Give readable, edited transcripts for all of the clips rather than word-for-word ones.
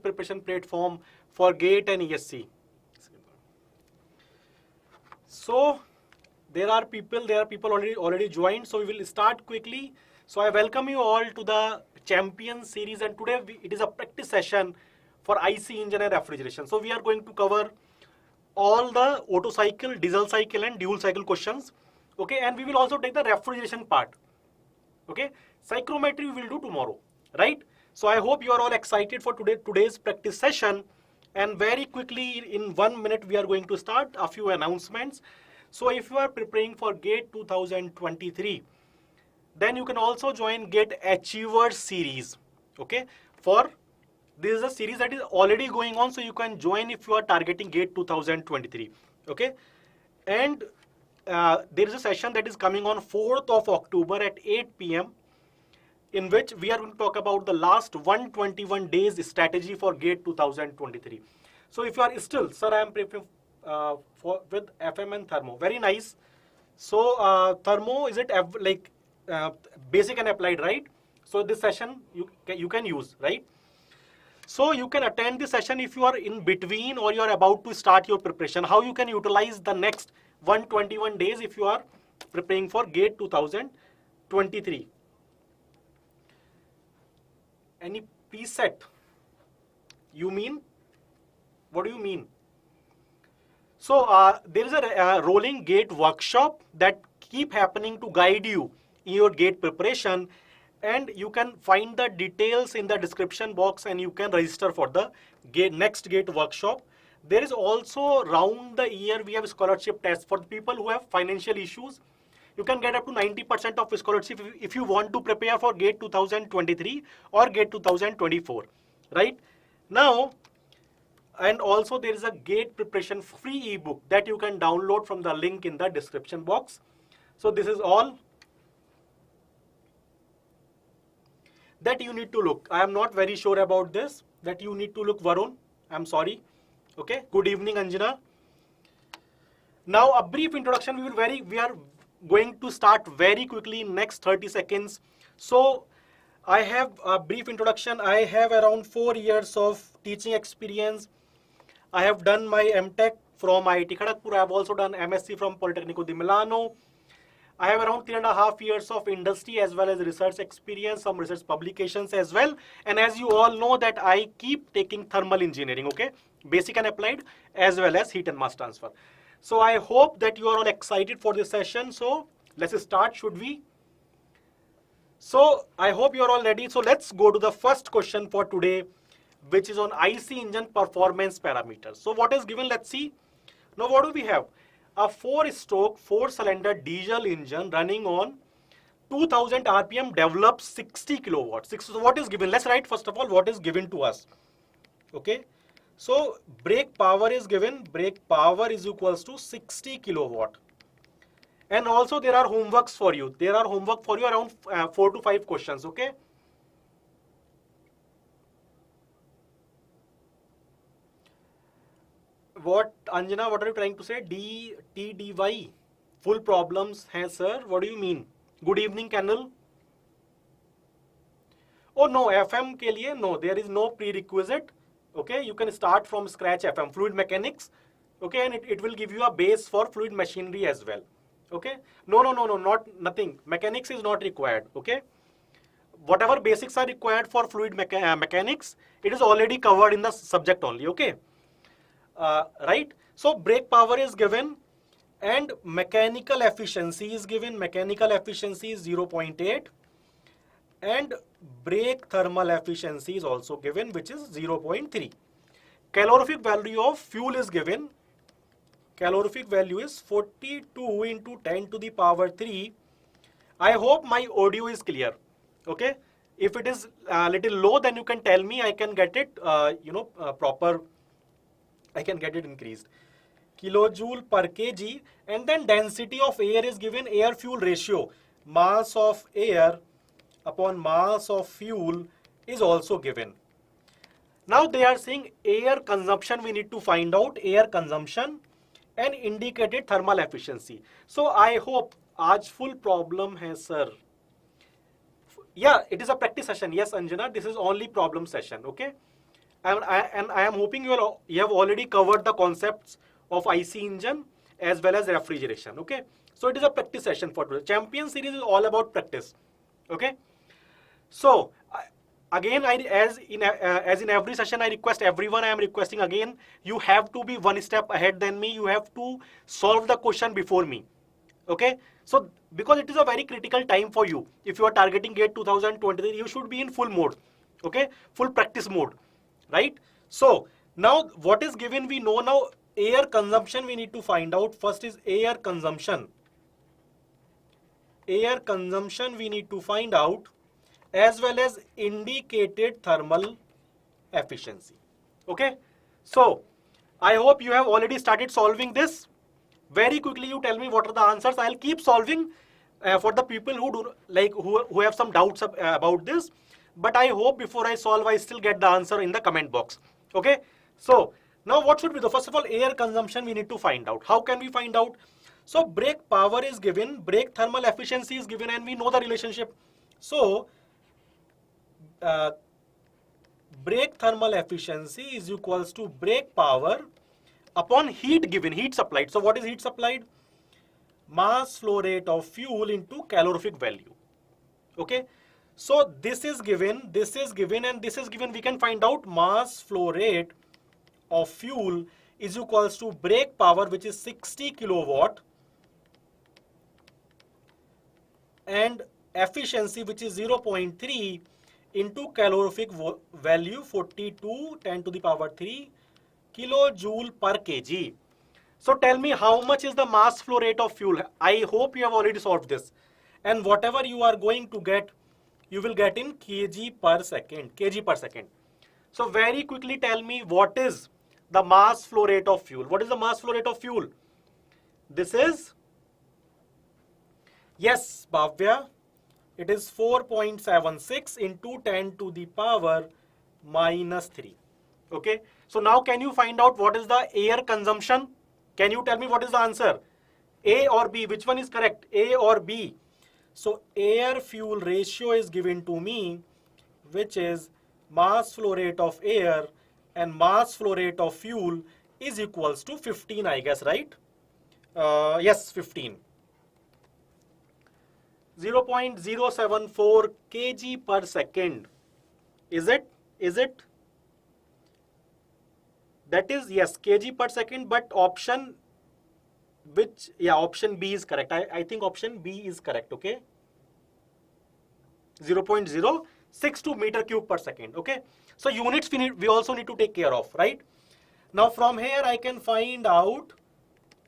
preparation platform for GATE and ESE. So there are people already joined, so we will start quickly. So I welcome you all to the Champion series, and today it is a practice session for IC Engine and Refrigeration. So we are going to cover all the auto cycle, diesel cycle and dual cycle questions. Okay, and we will also take the refrigeration part. Okay, psychrometry we will do tomorrow, right? So I hope you are all excited for today's practice session. And very quickly, in 1 minute, we are going to start a few announcements. So if you are preparing for GATE 2023, then you can also join GATE Achievers series. Okay, this is a series that is already going on, so you can join if you are targeting GATE 2023. Okay, and there is a session that is coming on 4th of October at 8 p.m. in which we are going to talk about the last 121 days strategy for GATE 2023. So if you are still, sir, I am preparing with FM and thermo. Very nice. So thermo, is it basic and applied, right? So this session you can use, right? So you can attend this session if you are in between or you are about to start your preparation. How you can utilize the next 121 days if you are preparing for GATE 2023. Any preset? You mean? What do you mean? So there is a rolling GATE workshop that keep happening to guide you in your GATE preparation, and you can find the details in the description box and you can register for the next GATE workshop. There is also round the year we have scholarship tests for the people who have financial issues. You can get up to 90% of scholarship if you want to prepare for GATE 2023 or GATE 2024, right? Now, and also there is a GATE preparation free ebook that you can download from the link in the description box. So this is all that you need to look. I am not very sure about this, that you need to look, Varun. I'm sorry. Okay, good evening, Anjana. Now a brief introduction. We are going to start very quickly in next 30 seconds. So I have a brief introduction. I have around 4 years of teaching experience. I have done my MTech from IIT Kharagpur. I have also done MSc from Politecnico di Milano. I have around 3.5 years of industry as well as research experience, some research publications as well. And as you all know that I keep taking thermal engineering, okay? Basic and applied as well as heat and mass transfer. So I hope that you are all excited for this session. So let's start, should we? So I hope you are all ready. So let's go to the first question for today, which is on IC engine performance parameters. So what is given? Let's see. Now what do we have? A 4-stroke, 4-cylinder diesel engine running on 2000 RPM develops 60 kilowatts. So what is given? Let's write first of all what is given to us. Okay. So brake power is given. Brake power is equals to 60 kilowatt. And also there are homeworks for you. There are homework for you around 4 to 5 questions. Okay. What, Anjana, what are you trying to say? TDY, full problems hai sir. What do you mean? Good evening, Kennel. Oh no, FM ke liye, no, there is no prerequisite. Okay, you can start from scratch FM, fluid mechanics. Okay, and it will give you a base for fluid machinery as well. Okay, no, nothing. Mechanics is not required. Okay, whatever basics are required for fluid mechanics, it is already covered in the subject only. Okay. Right, so brake power is given and mechanical efficiency is given. Mechanical efficiency is 0.8 and brake thermal efficiency is also given, which is 0.3. Calorific value of fuel is given. Calorific value is 42 into 10 to the power 3. I hope my audio is clear. Okay, if it is a little low, then you can tell me. I can get it proper. I can get it increased. Kilojoule per kg, and then density of air is given. Air fuel ratio, mass of air upon mass of fuel is also given. Now they are saying air consumption, we need to find out air consumption and indicated thermal efficiency. So I hope आज full problem है sir. Yeah, it is a practice session. Yes, Anjana, this is only problem session. Okay. And I am hoping you have already covered the concepts of IC engine as well as refrigeration. Okay, so it is a practice session for today. Champion series is all about practice. Okay, so again, as in every session, I request everyone. I am requesting again. You have to be one step ahead than me. You have to solve the question before me. Okay, so because it is a very critical time for you. If you are targeting GATE 2023, you should be in full mode. Okay, full practice mode, right? So now what is given, we know now. Air consumption we need to find out. First is air consumption. Air consumption we need to find out, as well as indicated thermal efficiency. Okay, so I hope you have already started solving this. Very quickly you tell me what are the answers. I'll keep solving for the people who do who have some doubts about this, but I hope before I solve I still get the answer in the comment box. Okay, so now what should be the, first of all, air consumption we need to find out. How can we find out? So brake power is given, brake thermal efficiency is given, and we know the relationship. So brake thermal efficiency is equals to brake power upon heat given, heat supplied. So what is heat supplied? Mass flow rate of fuel into calorific value. Okay, so this is given, and this is given. We can find out mass flow rate of fuel is equals to brake power, which is 60 kilowatt, and efficiency, which is 0.3 into calorific value 42 10 to the power 3 kilojoule per kg. So tell me, how much is the mass flow rate of fuel? I hope you have already solved this, and whatever you are going to get, you will get in kg per second. So very quickly tell me, what is the mass flow rate of fuel? What is the mass flow rate of fuel? This is, yes, Bhavya, it is 4.76 into 10 to the power minus 3. Okay, so now can you find out what is the air consumption? Can you tell me what is the answer? A or B? Which one is correct? A or B? So air fuel ratio is given to me, which is mass flow rate of air and mass flow rate of fuel is equals to 15, I guess, right? Yes, 15. 0.074 kg per second. Is it? That is, yes, kg per second, but option which, yeah, option B is correct. I think option B is correct, okay? 0.062 meter cube per second, okay? So units we also need to take care of, right? Now from here I can find out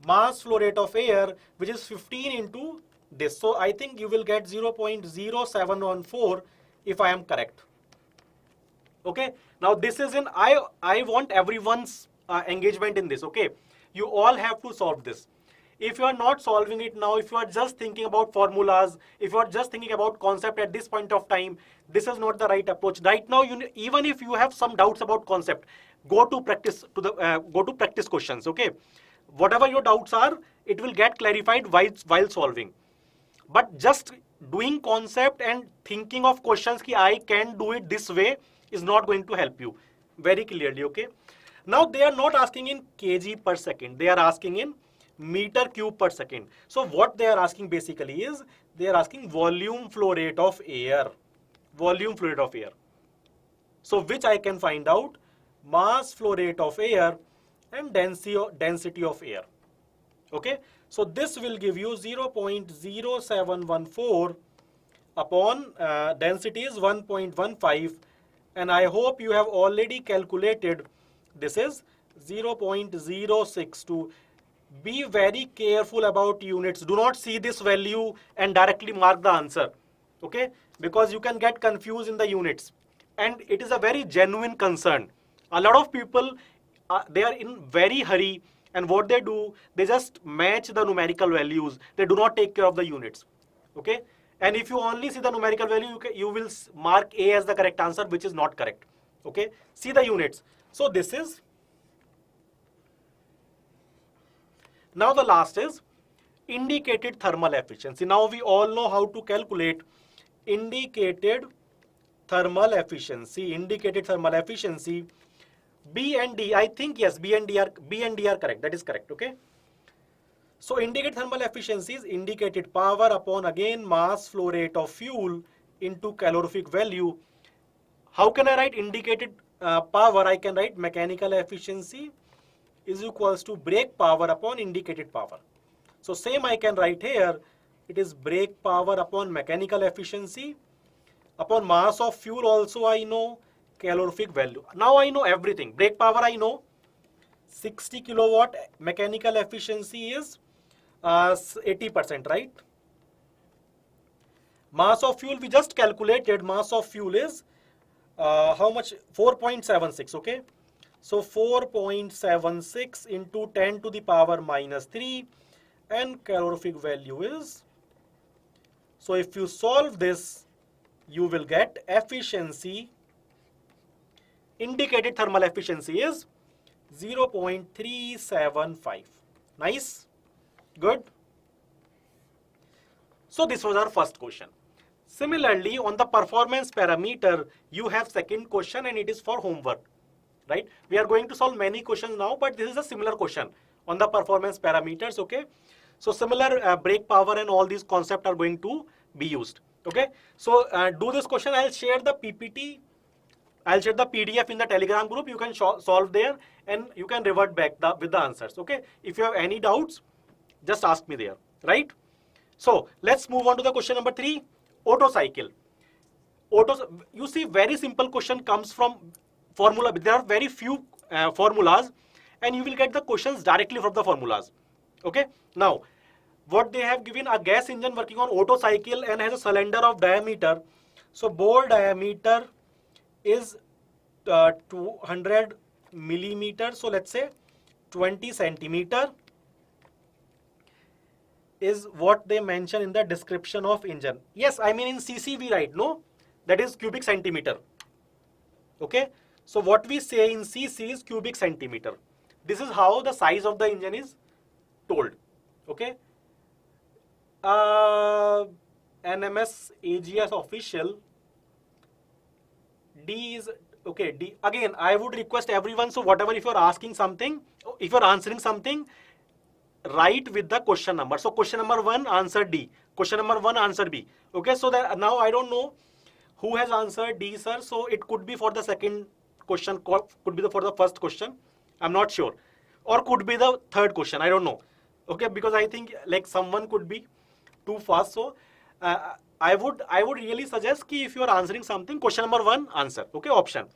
mass flow rate of air, which is 15 into this. So I think you will get 0.0714 if I am correct. Okay, now this is in, I want everyone's engagement in this. Okay, you all have to solve this. If you are not solving it now, if you are just thinking about formulas, if you are just thinking about concept at this point of time, this is not the right approach. Right now, even if you have some doubts about concept, go to practice practice questions. Okay, whatever your doubts are, it will get clarified while solving. But just doing concept and thinking of questions ki I can do it this way is not going to help you very clearly. Okay, now they are not asking in kg per second, they are asking in meter cube per second. So what they are asking basically is, they are asking volume flow rate of air. Volume flow rate of air. So which I can find out mass flow rate of air and density of air. Okay, so this will give you 0.0714 upon density is 1.15, and I hope you have already calculated this is 0.062. Be very careful about units. Do not see this value and directly mark the answer, okay? Because you can get confused in the units, and it is a very genuine concern. A lot of people, they are in very hurry, and what they do, they just match the numerical values. They do not take care of the units, okay? And if you only see the numerical value, you will mark A as the correct answer, which is not correct, okay? See the units. So this is, now the last is indicated thermal efficiency. Now we all know how to calculate indicated thermal efficiency. Indicated thermal efficiency B and D, I think yes, B and D are correct. That is correct. Okay. So indicate thermal efficiency is indicated power upon again mass flow rate of fuel into calorific value. How can I write indicated power? I can write mechanical efficiency is equals to brake power upon indicated power. So same I can write here. It is brake power upon mechanical efficiency upon mass of fuel. Also I know calorific value. Now I know everything. Brake power I know. 60 kilowatt mechanical efficiency is 80%, right? Mass of fuel we just calculated. Mass of fuel is how much? 4.76. Okay. So 4.76 into 10 to the power minus 3, and calorific value is, so if you solve this, you will get efficiency, indicated thermal efficiency is 0.375. Nice, good. So this was our first question. Similarly, on the performance parameter, you have second question and it is for homework. Right? We are going to solve many questions now, but this is a similar question on the performance parameters. Okay. So similar brake power and all these concepts are going to be used. Okay. So do this question. I'll share the PPT. I'll share the PDF in the Telegram group. You can solve there and you can revert back with the answers. Okay. If you have any doubts, just ask me there. Right. So let's move on to the question number 3. Auto cycle. You see, very simple question comes from formula. There are very few formulas and you will get the questions directly from the formulas. Okay. Now, what they have given, a gas engine working on auto cycle and has a cylinder of diameter. So bore diameter is 200 millimeter. So let's say 20 centimeter is what they mention in the description of engine. Yes, I mean in cc we write, no? That is cubic centimeter. Okay. So what we say in cc is cubic centimeter. This is how the size of the engine is told. Okay. NMS AGS official. D is okay. D again. I would request everyone. So whatever, if you are asking something, if you are answering something, write with the question number. So question number 1, answer D. Question number 1, answer B. Okay. So that now I don't know who has answered D, sir. So it could be for the second question, could be for the first question. I'm not sure, or could be the third question. I don't know. Okay, because I think like someone could be too fast. So I would really suggest कि if you are answering something, question number 1 answer. Okay, option.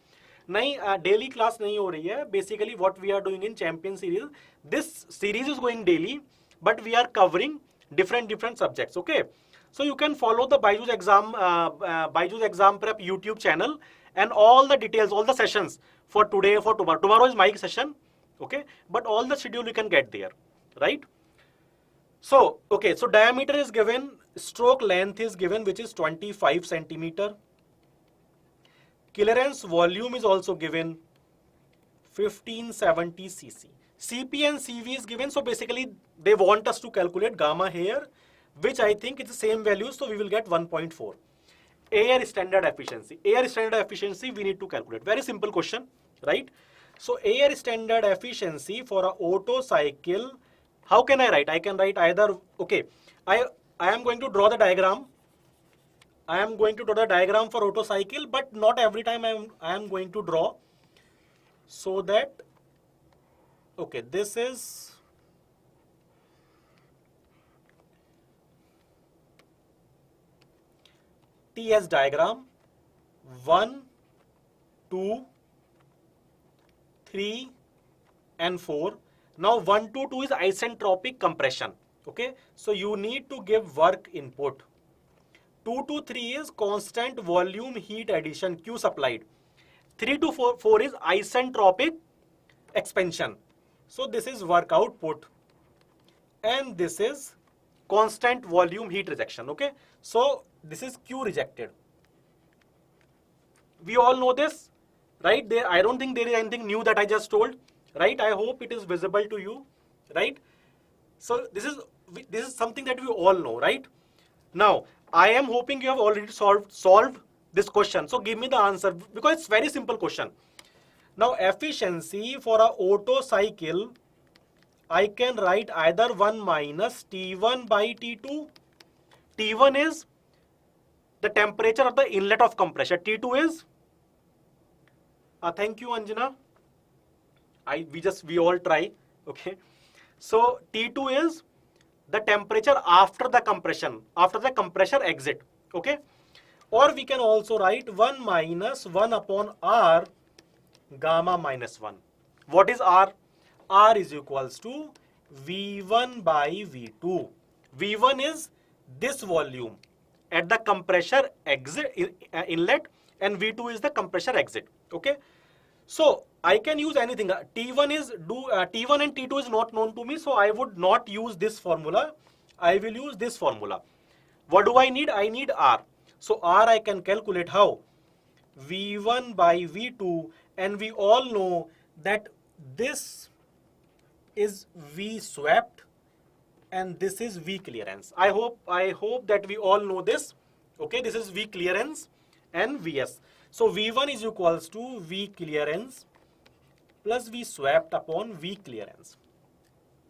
नहीं, daily class नहीं हो रही है. Basically what we are doing in champion series, this series is going daily, but we are covering different subjects. Okay, so you can follow the BYJU'S Exam Prep YouTube channel and all the details, all the sessions for today, for tomorrow. Tomorrow is my session. Okay, but all the schedule you can get there, right? So okay, so diameter is given, stroke length is given, which is 25 centimeter. Clearance volume is also given, 1570 cc. Cp and Cv is given. So basically they want us to calculate gamma here, which I think is the same value. So we will get 1.4. Air standard efficiency. Air standard efficiency we need to calculate. Very simple question, right? So air standard efficiency for a auto cycle, how can I write? I can write either, okay, I am going to draw the diagram. I am going to draw the diagram for auto cycle, but not every time I am going to draw, so that, okay, this is TS diagram, 1, 2, 3 and 4. Now 1 to 2 is isentropic compression. Okay, so you need to give work input. 2 to 3 is constant volume heat addition, Q supplied. 3 to 4 is isentropic expansion. So this is work output and this is constant volume heat rejection. Okay, so this is Q rejected. We all know this, right? I don't think there is anything new that I just told, right? I hope it is visible to you, right? So this is something that we all know, right? Now I am hoping you have already solved this question. So give me the answer, because it's very simple question. Now efficiency for a Otto cycle, I can write either 1 minus T1 by T2. T1 is the temperature of the inlet of compressor. T2 is, thank you Anjana, we all try, okay. So T2 is the temperature after the compression, after the compressor exit, okay. Or we can also write 1 minus 1 upon R gamma minus 1. What is R? R is equals to V1 by V2. V1 is this volume at the compressor exit inlet, and V2 is the compressor exit, okay. So I can use anything. T1 and T2 is not known to me, so I would not use this formula. I will use this formula. What do I need? I need R. So R I can calculate how? V1 by V2, and we all know that this is V swept and this is V clearance. I hope that we all know this. Okay, this is V clearance and Vs. So V1 is equals to V clearance plus V swept upon V clearance.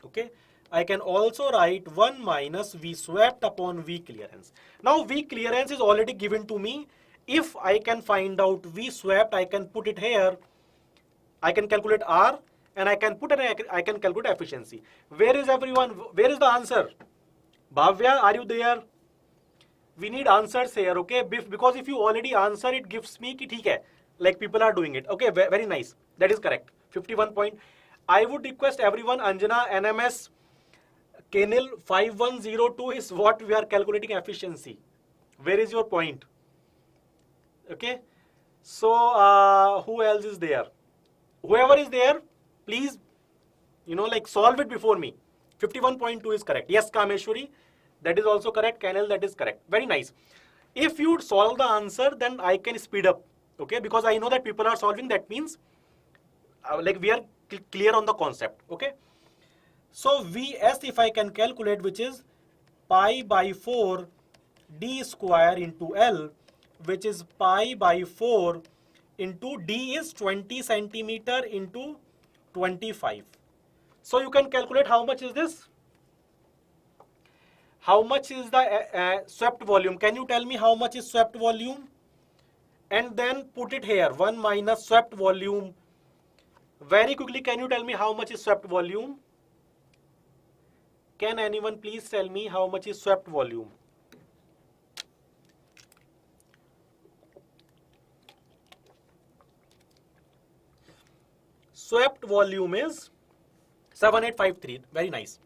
Okay, I can also write 1 minus V swept upon V clearance. Now V clearance is already given to me. If I can find out V swept, I can put it here. I can calculate R, and I can calculate efficiency. Where is everyone? Where is the answer? Bhavya, are you there? We need answers here, okay? Because if you already answer, it gives me ki theek hai, like people are doing it. Okay, very nice. That is correct. 51 point. I would request everyone, Anjana, NMS, Kenil 5102 is what we are calculating efficiency. Where is your point? Okay. So, who else is there? Whoever is there, please, solve it before me. 51.2 is correct. Yes, Kameshwari, that is also correct. Kanal, that is correct. Very nice. If you solve the answer, then I can speed up. Okay, because I know that people are solving. That means, we are clear on the concept. Okay. So Vs, if I can calculate, which is pi by 4 d square into L, which is pi by 4 into d is 20 centimeter into 25. So you can calculate how much is this? How much is the swept volume? Can you tell me how much is swept volume? And then put it here, 1 minus swept volume. Very quickly, can you tell me how much is swept volume? Can anyone please tell me how much is swept volume? Swept volume is 7853. Very nice.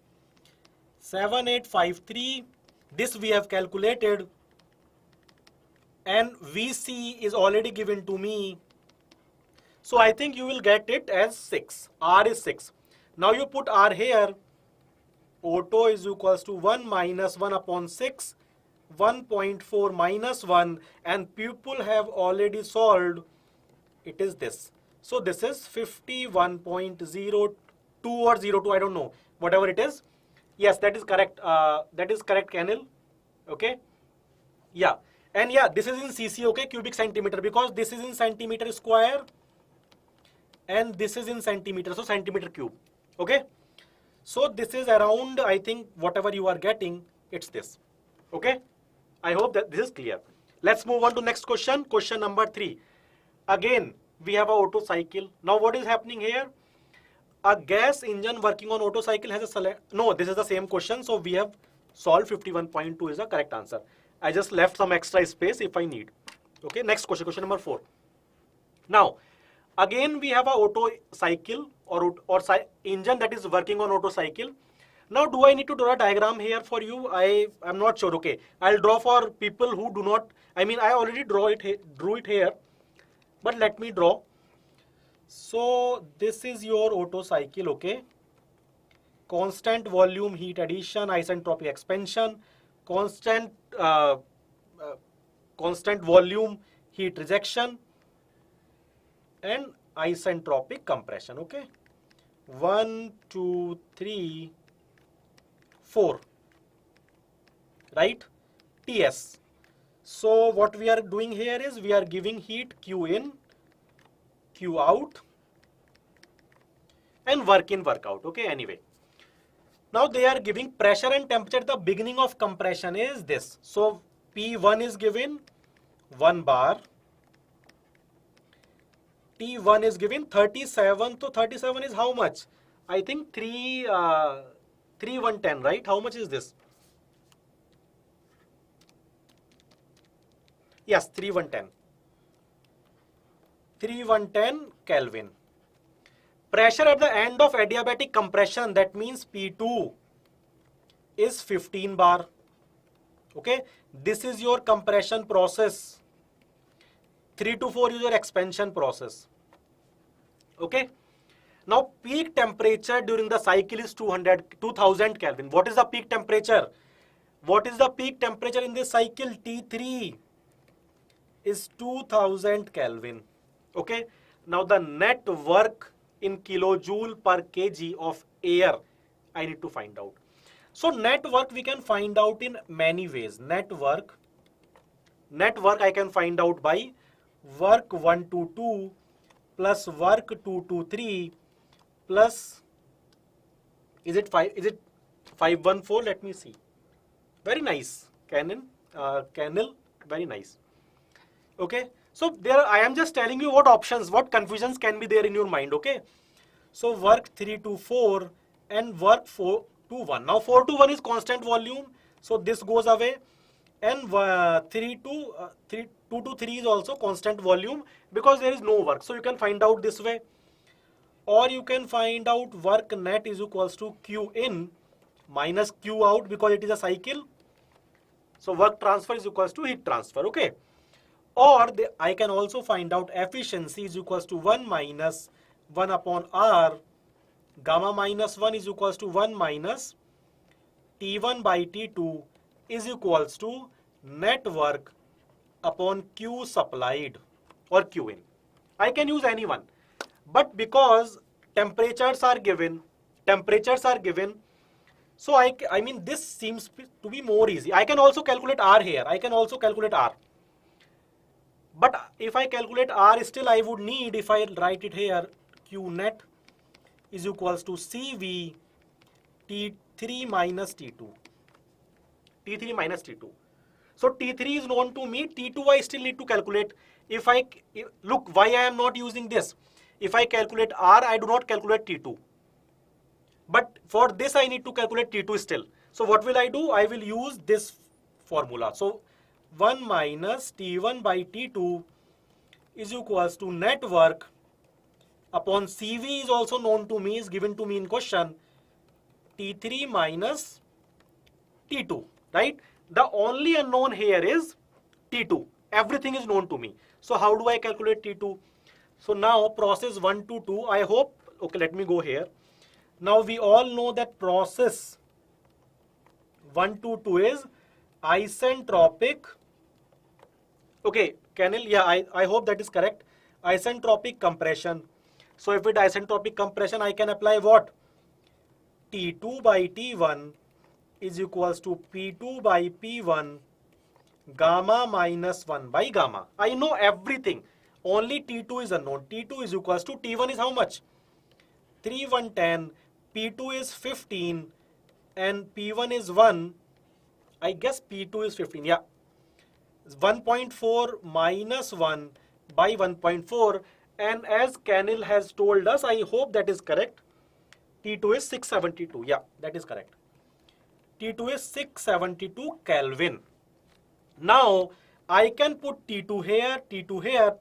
7853. This we have calculated. And VC is already given to me. So I think you will get it as 6. R is 6. Now you put R here. Otto is equals to 1 minus 1 upon 6. 1.4 minus 1. And people have already solved. It is this. So this is 51.02 or 02, I don't know, whatever it is. Yes, that is correct. That is correct, Kanil. Okay. Yeah. And yeah, this is in cc, okay, cubic centimeter, because this is in centimeter square and this is in centimeter, so centimeter cube. Okay. So this is around, I think, whatever you are getting, it's this. Okay. I hope that this is clear. Let's move on to next question. Question number 3. Again, we have a Otto cycle. Now what is happening here? A gas engine working on Otto cycle has a no, this is the same question. So we have solved 51.2 is the correct answer. I just left some extra space if I need. Okay, next question, question number 4. Now, again we have a Otto cycle or engine that is working on Otto cycle. Now, do I need to draw a diagram here for you? I'm not sure. Okay, I'll draw for people who do not. I mean, I already drew it here. But let me draw. So this is your Otto cycle, okay? Constant volume heat addition, isentropic expansion, constant volume heat rejection, and isentropic compression, okay? 1, 2, 3, 4, right? TS. So what we are doing here is we are giving heat Q in, Q out, and work in, work out. Okay, anyway. Now they are giving pressure and temperature at the beginning of compression is this. So P1 is given 1 bar. T1 is given 37. So 37 is how much? I think 3110, right? How much is this? Yes, 3110. 3110 Kelvin. Pressure at the end of adiabatic compression, that means P2 is 15 bar. Okay, this is your compression process. 3 to 4 is your expansion process. Okay, now peak temperature during the cycle is 2000 Kelvin. What is the peak temperature? What is the peak temperature in this cycle? T3 is 2000 Kelvin. Okay, now the net work in kilojoule per kg of air I need to find out. So net work we can find out in many ways. Net work I can find out by work 122 plus work 223 plus, is it 514? Let me see. Very nice, Canel, very nice. Okay, so there I am just telling you what options, what confusions can be there in your mind. Okay, so work 324 and work 421. Now 421 is constant volume, so this goes away, and 223 is also constant volume because there is no work. So you can find out this way, or you can find out work net is equals to Q in minus Q out because it is a cycle. So work transfer is equals to heat transfer. Okay. Or I can also find out efficiency is equals to 1 minus 1 upon R. Gamma minus 1 is equals to 1 minus T1 by T2 is equals to net work upon Q supplied or Q in. I can use any one, but because temperatures are given, so I mean this seems to be more easy. I can also calculate R here. But if I calculate R, still I would need, if I write it here, Q net is equals to CV T3 minus T2. T3 minus T2. So T3 is known to me, T2 I still need to calculate. Look, why I am not using this? If I calculate R, I do not calculate T2. But for this I need to calculate T2 still. So what will I do? I will use this formula. So 1 minus T1 by T2 is equals to net work upon CV is also known to me, is given to me in question, T3 minus T2, right? The only unknown here is T2. Everything is known to me. So how do I calculate T2? So now process 1 to 2, I hope, okay, let me go here. Now we all know that process 1 to 2 is isentropic. Okay, Canel, yeah, I hope that is correct. Isentropic compression. So if it is isentropic compression, I can apply what? T2 by T1 is equals to P2 by P1 gamma minus 1 by gamma. I know everything. Only T2 is unknown. T2 is equals to T1 is how much? 3110. P2 is 15 and P1 is 1. I guess P2 is 15. Yeah. 1.4 minus 1 by 1.4, and as Canel has told us, I hope that is correct, T2 is 672. Yeah, that is correct. T2 is 672 Kelvin. Now I can put T2 here, T2 here.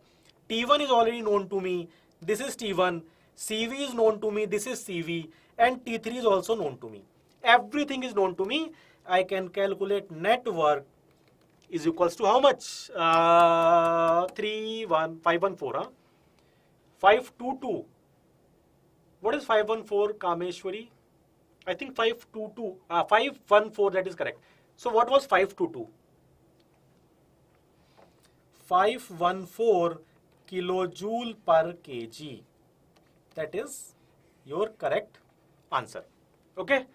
T1 is already known to me. This is T1. CV is known to me. This is CV. And T3 is also known to me. Everything is known to me. I can calculate net work is equals to how much? 514, huh? 522. What is 514, Kameshwari? I think 522, 514, that is correct. So what was 522? 514 kilojoule per kg. That is your correct answer. Okay.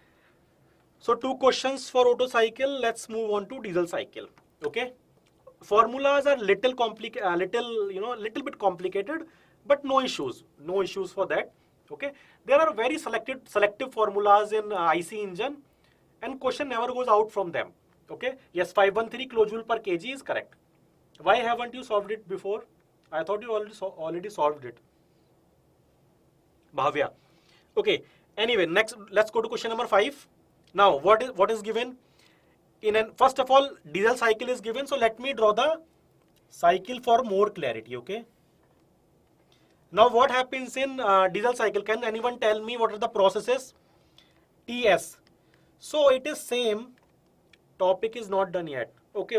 So 2 questions for Otto cycle. Let's move on to diesel cycle. Okay. Formulas are little bit complicated, but no issues. No issues for that. Okay, there are very selective formulas in IC engine, and question never goes out from them. Okay, yes, 513 kilojoule per kg is correct. Why haven't you solved it before? I thought you already solved it. Bhavya. Okay, anyway, next let's go to question number 5. Now what is given? First of all, diesel cycle is given, so let me draw the cycle for more clarity. Okay, now what happens in diesel cycle? Can anyone tell me what are the processes? TS. So it is same. Topic is not done yet. Okay.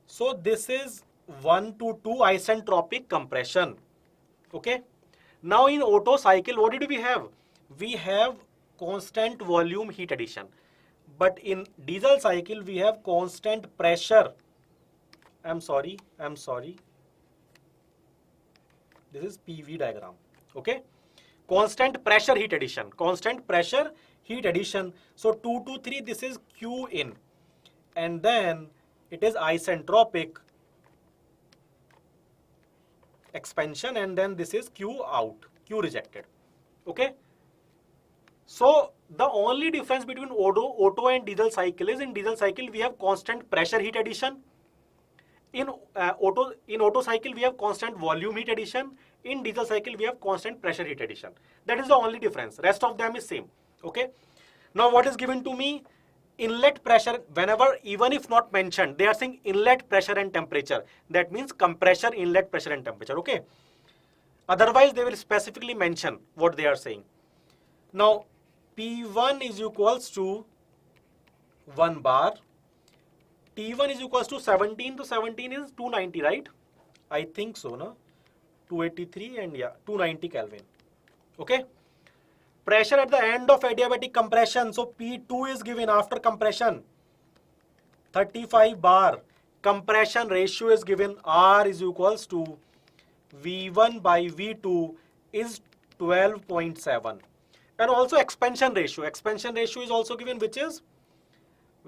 So this is 1 to 2 isentropic compression. Okay. Now in Otto cycle, what did we have? We have constant volume heat addition. But in diesel cycle, we have constant pressure. I'm sorry. This is PV diagram. Okay. Constant pressure heat addition. So 2 to 3, this is Q in. And then it is isentropic expansion, and then this is Q out, Q rejected. Okay. So the only difference between Otto and diesel cycle is in diesel cycle we have constant pressure heat addition. In Otto cycle we have constant volume heat addition. In diesel cycle we have constant pressure heat addition. That is the only difference. Rest of them is same. Okay. Now what is given to me? Inlet pressure, whenever, even if not mentioned, they are saying inlet pressure and temperature. That means compressor, inlet pressure and temperature. Okay. Otherwise they will specifically mention what they are saying. Now P1 is equals to 1 bar. T1 is equals to 17. So 17 is 290, right? I think so, no? 283 and yeah, 290 Kelvin. Okay. Pressure at the end of adiabatic compression. So P2 is given after compression. 35 bar. Compression ratio is given. R is equals to V1 by V2 is 12.7. And also expansion ratio. Expansion ratio is also given, which is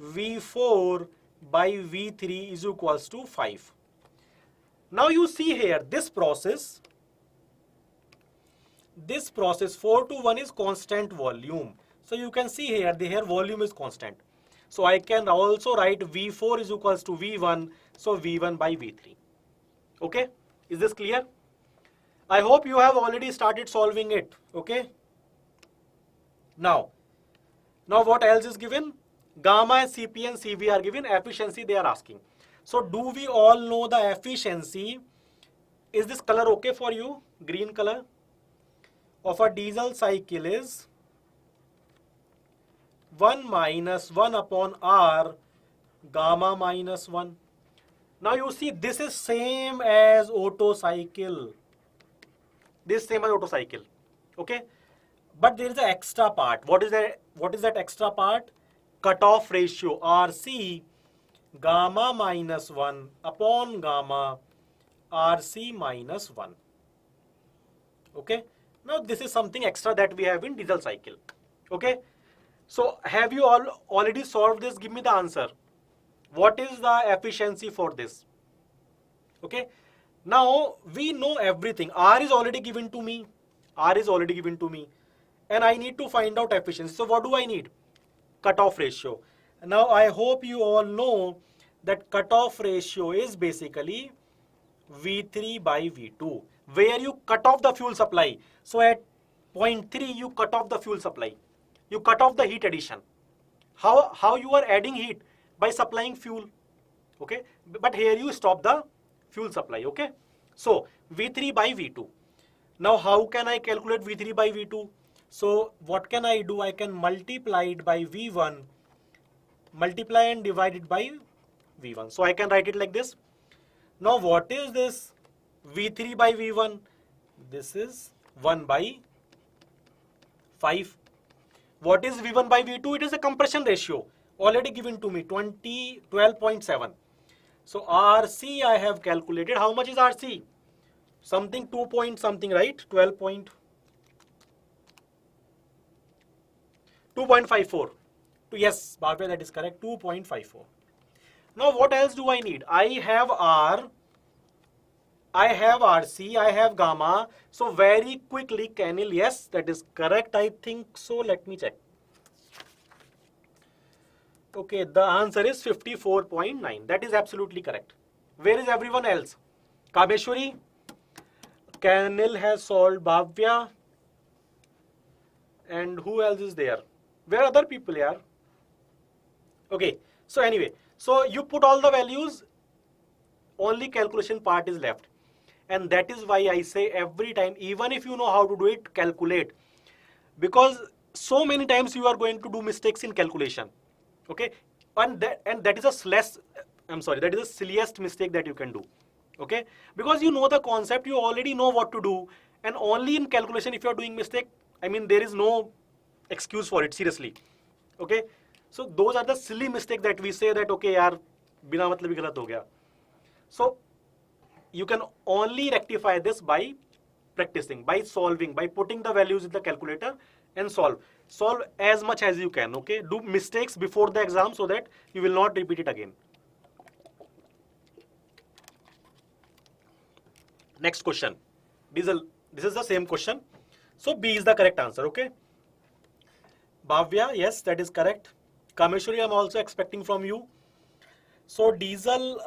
V4 by V3 is equals to 5. Now you see here, this process 4 to 1 is constant volume. So you can see here, the volume is constant. So I can also write V4 is equals to V1. So V1 by V3. Okay. Is this clear? I hope you have already started solving it. Okay. Now what else is given? Gamma, Cp and Cv are given. Efficiency they are asking. So do we all know the efficiency? Is this color okay for you? Green color of a diesel cycle is 1 minus 1 upon R gamma minus 1. Now you see this is same as Otto cycle. This same as Otto cycle. Okay. But there is an extra part. What is that extra part? Cutoff ratio, RC gamma minus 1 upon gamma RC minus 1. Okay. Now this is something extra that we have in diesel cycle. Okay. So have you all already solved this? Give me the answer. What is the efficiency for this? Okay. Now we know everything. R is already given to me. And I need to find out efficiency. So what do I need? Cutoff ratio. Now I hope you all know that cutoff ratio is basically V3 by V2, where you cut off the fuel supply. So at point 3 you cut off the fuel supply. You cut off the heat addition. How you are adding heat? By supplying fuel. Okay. But here you stop the fuel supply. Okay. So V3 by V2. Now how can I calculate V3 by V2? So what can I do? I can multiply it by V1, multiply and divide it by V1. So I can write it like this. Now what is this V3 by V1? This is 1 by 5. What is V1 by V2? It is a compression ratio already given to me, 12.7. So RC I have calculated. How much is RC? Something 2 point something, right? 2.54. Yes, Bhavya, that is correct. 2.54. Now what else do I need? I have R I have RC, I have gamma. So very quickly, Canil, yes, that is correct. I think so. Let me check. Okay, the answer is 54.9. That is absolutely correct. Where is everyone else? Kameshwari, Canil has solved, Bhavya, and who else is there? Where are other people here? Okay, so anyway, so you put all the values, only calculation part is left. And that is why I say every time, even if you know how to do it, calculate. Because so many times you are going to do mistakes in calculation. Okay, and that is that is the silliest mistake that you can do. Okay, because you know the concept, you already know what to do, and only in calculation if you are doing mistake, I mean there is no excuse for it, seriously. Okay, so those are the silly mistakes that we say that okay yaar bina matlab hi galat ho gaya. So you can only rectify this by practicing, by solving, by putting the values in the calculator and solve as much as you can. Okay, do mistakes before the exam so that you will not repeat it again. Next question. This is the same question. So B is the correct answer. Okay, Bhavya, yes, that is correct. Kameshwari, I'm also expecting from you. So diesel,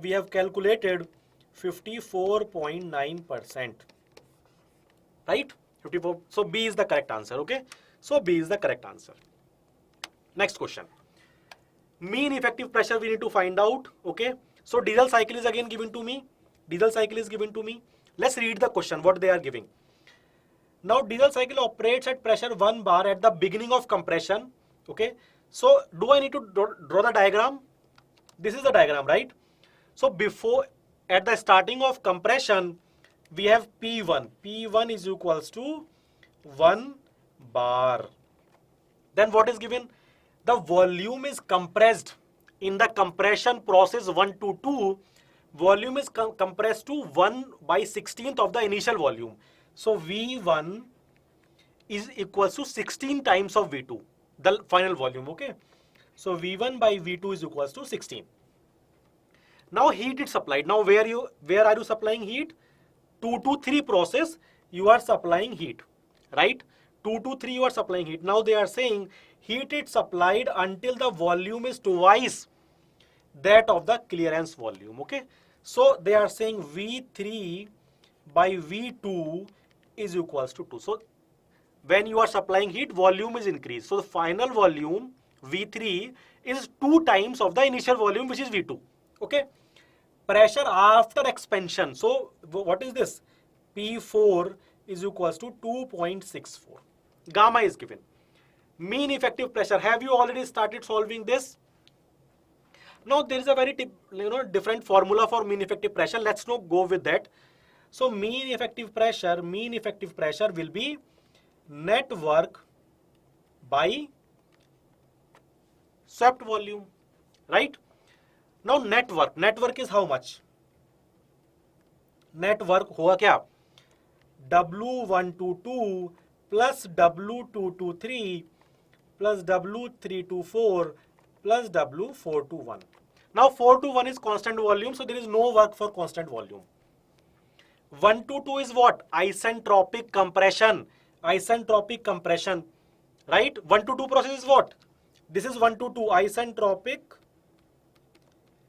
we have calculated 54.9%. Right? 54. So B is the correct answer. Okay. So B is the correct answer. Next question. Mean effective pressure we need to find out. Okay. So diesel cycle is again given to me. Diesel cycle is given to me. Let's read the question, what they are giving. Now diesel cycle operates at pressure 1 bar at the beginning of compression. Okay. So do I need to draw the diagram? This is the diagram, right? So before, at the starting of compression, we have P1. P1 is equals to 1 bar. Then what is given? The volume is compressed in the compression process 1 to 2. Volume is compressed to 1/16th of the initial volume. So V1 is equals to 16 times of V2, the final volume. Okay. So V1 by V2 is equals to 16. Now heat is supplied. Now where are you supplying heat? 2 to 3 process you are supplying heat, right? 2 to 3 you are supplying heat. Now they are saying heat is supplied until the volume is twice that of the clearance volume. Okay. So they are saying V3 by V2 is equals to 2. So when you are supplying heat, volume is increased. So the final volume V3 is 2 times of the initial volume, which is V2. Okay. Pressure after expansion. So what is this? P4 is equals to 2.64. Gamma is given. Mean effective pressure. Have you already started solving this? Now there is a very different formula for mean effective pressure. Let's not go with that. So mean effective pressure will be net work by swept volume, right? Now net work is how much? Net work होगा क्या? W122 plus W223 plus W324 plus W421. Now 421 is constant volume, so there is no work for constant volume. 122 is what? Isentropic compression. Isentropic compression, right? 1 to 2 process is what? This is 1 to 2 isentropic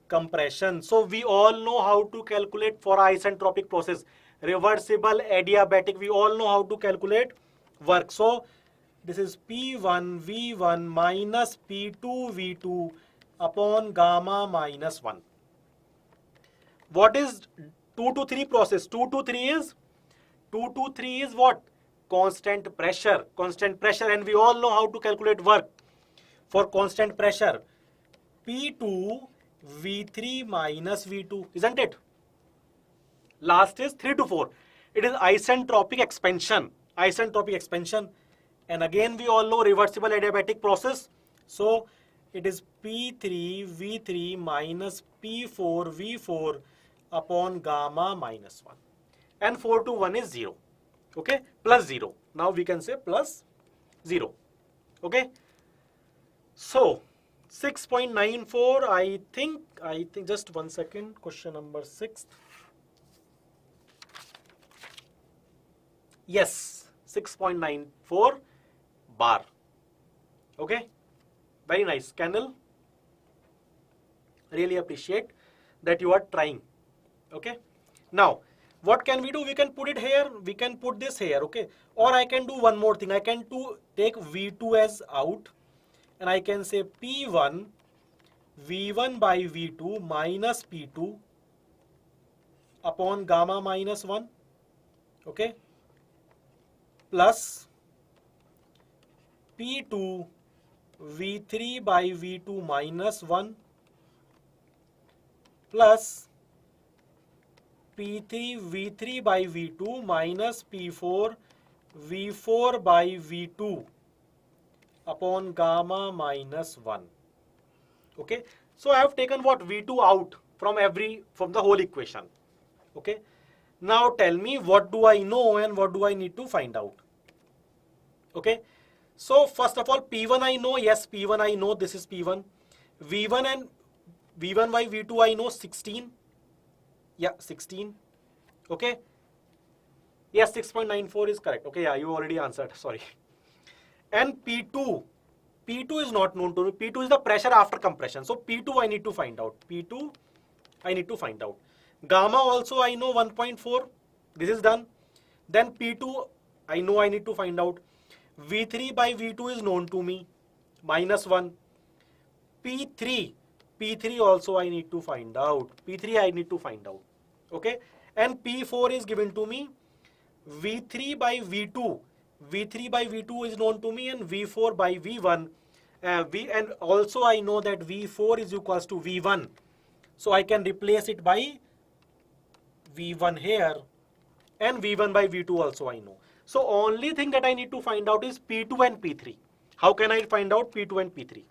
compression. So we all know how to calculate for isentropic process. Reversible, adiabatic, we all know how to calculate work. So this is P1 V1 minus P2 V2 upon gamma minus 1. What is 2 to 3 process? 2 to 3 is what? Constant pressure, and we all know how to calculate work for constant pressure. P2 V3 minus V2, isn't it? Last is 3 to 4. It is isentropic expansion. And again we all know reversible adiabatic process. So it is P3 V3 minus P4 V4 upon gamma minus 1. And 4 to 1 is 0. Okay, plus 0. Now we can say plus 0. Okay. So 6.94, I think just 1 second, question number 6. Yes, 6.94 bar. Okay, very nice, Kennel. Really appreciate that you are trying. Okay, now what can we do? We can put it here, we can put this here, okay? Or I can do one more thing. I can take V2 as out, and I can say P1 V1 by V2 minus P2 upon gamma minus 1, okay, plus P2 V3 by V2 minus 1 plus P3 V3 by V2 minus P4 V4 by V2 upon gamma minus 1. Okay, so I have taken what? V2 out from the whole equation. Okay, now tell me, what do I know and what do I need to find out? Okay, so first of all, P1 I know. Yes, P1 I know. This is P1. V1 and V1 by V2 I know, 16. Yeah, 16. Okay. Yes, 6.94 is correct. Okay, yeah, you already answered. Sorry. And P2 is not known to me. P2 is the pressure after compression. So P2 I need to find out. P2 I need to find out. Gamma also I know, 1.4. This is done. Then P2 I know I need to find out. V3 by V2 is known to me, minus 1. P3 also I need to find out. P3 I need to find out. Okay. And P4 is given to me. V3 by V2 is known to me, and V4 by V1. And also I know that V4 is equals to V1. So I can replace it by V1 here, and V1 by V2 also I know. So only thing that I need to find out is P2 and P3. How can I find out P2 and P3?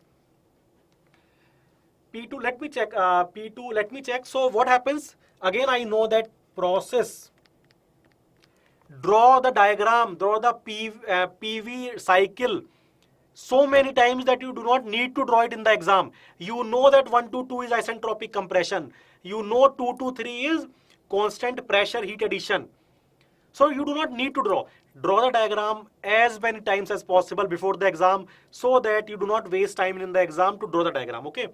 P2, let me check. P2, let me check. So what happens? Again, I know that process. Draw the diagram, draw the PV cycle so many times that you do not need to draw it in the exam. You know that 1 to 2 is isentropic compression. You know 2 to 3 is constant pressure heat addition. So you do not need to draw. Draw the diagram as many times as possible before the exam so that you do not waste time in the exam to draw the diagram. Okay.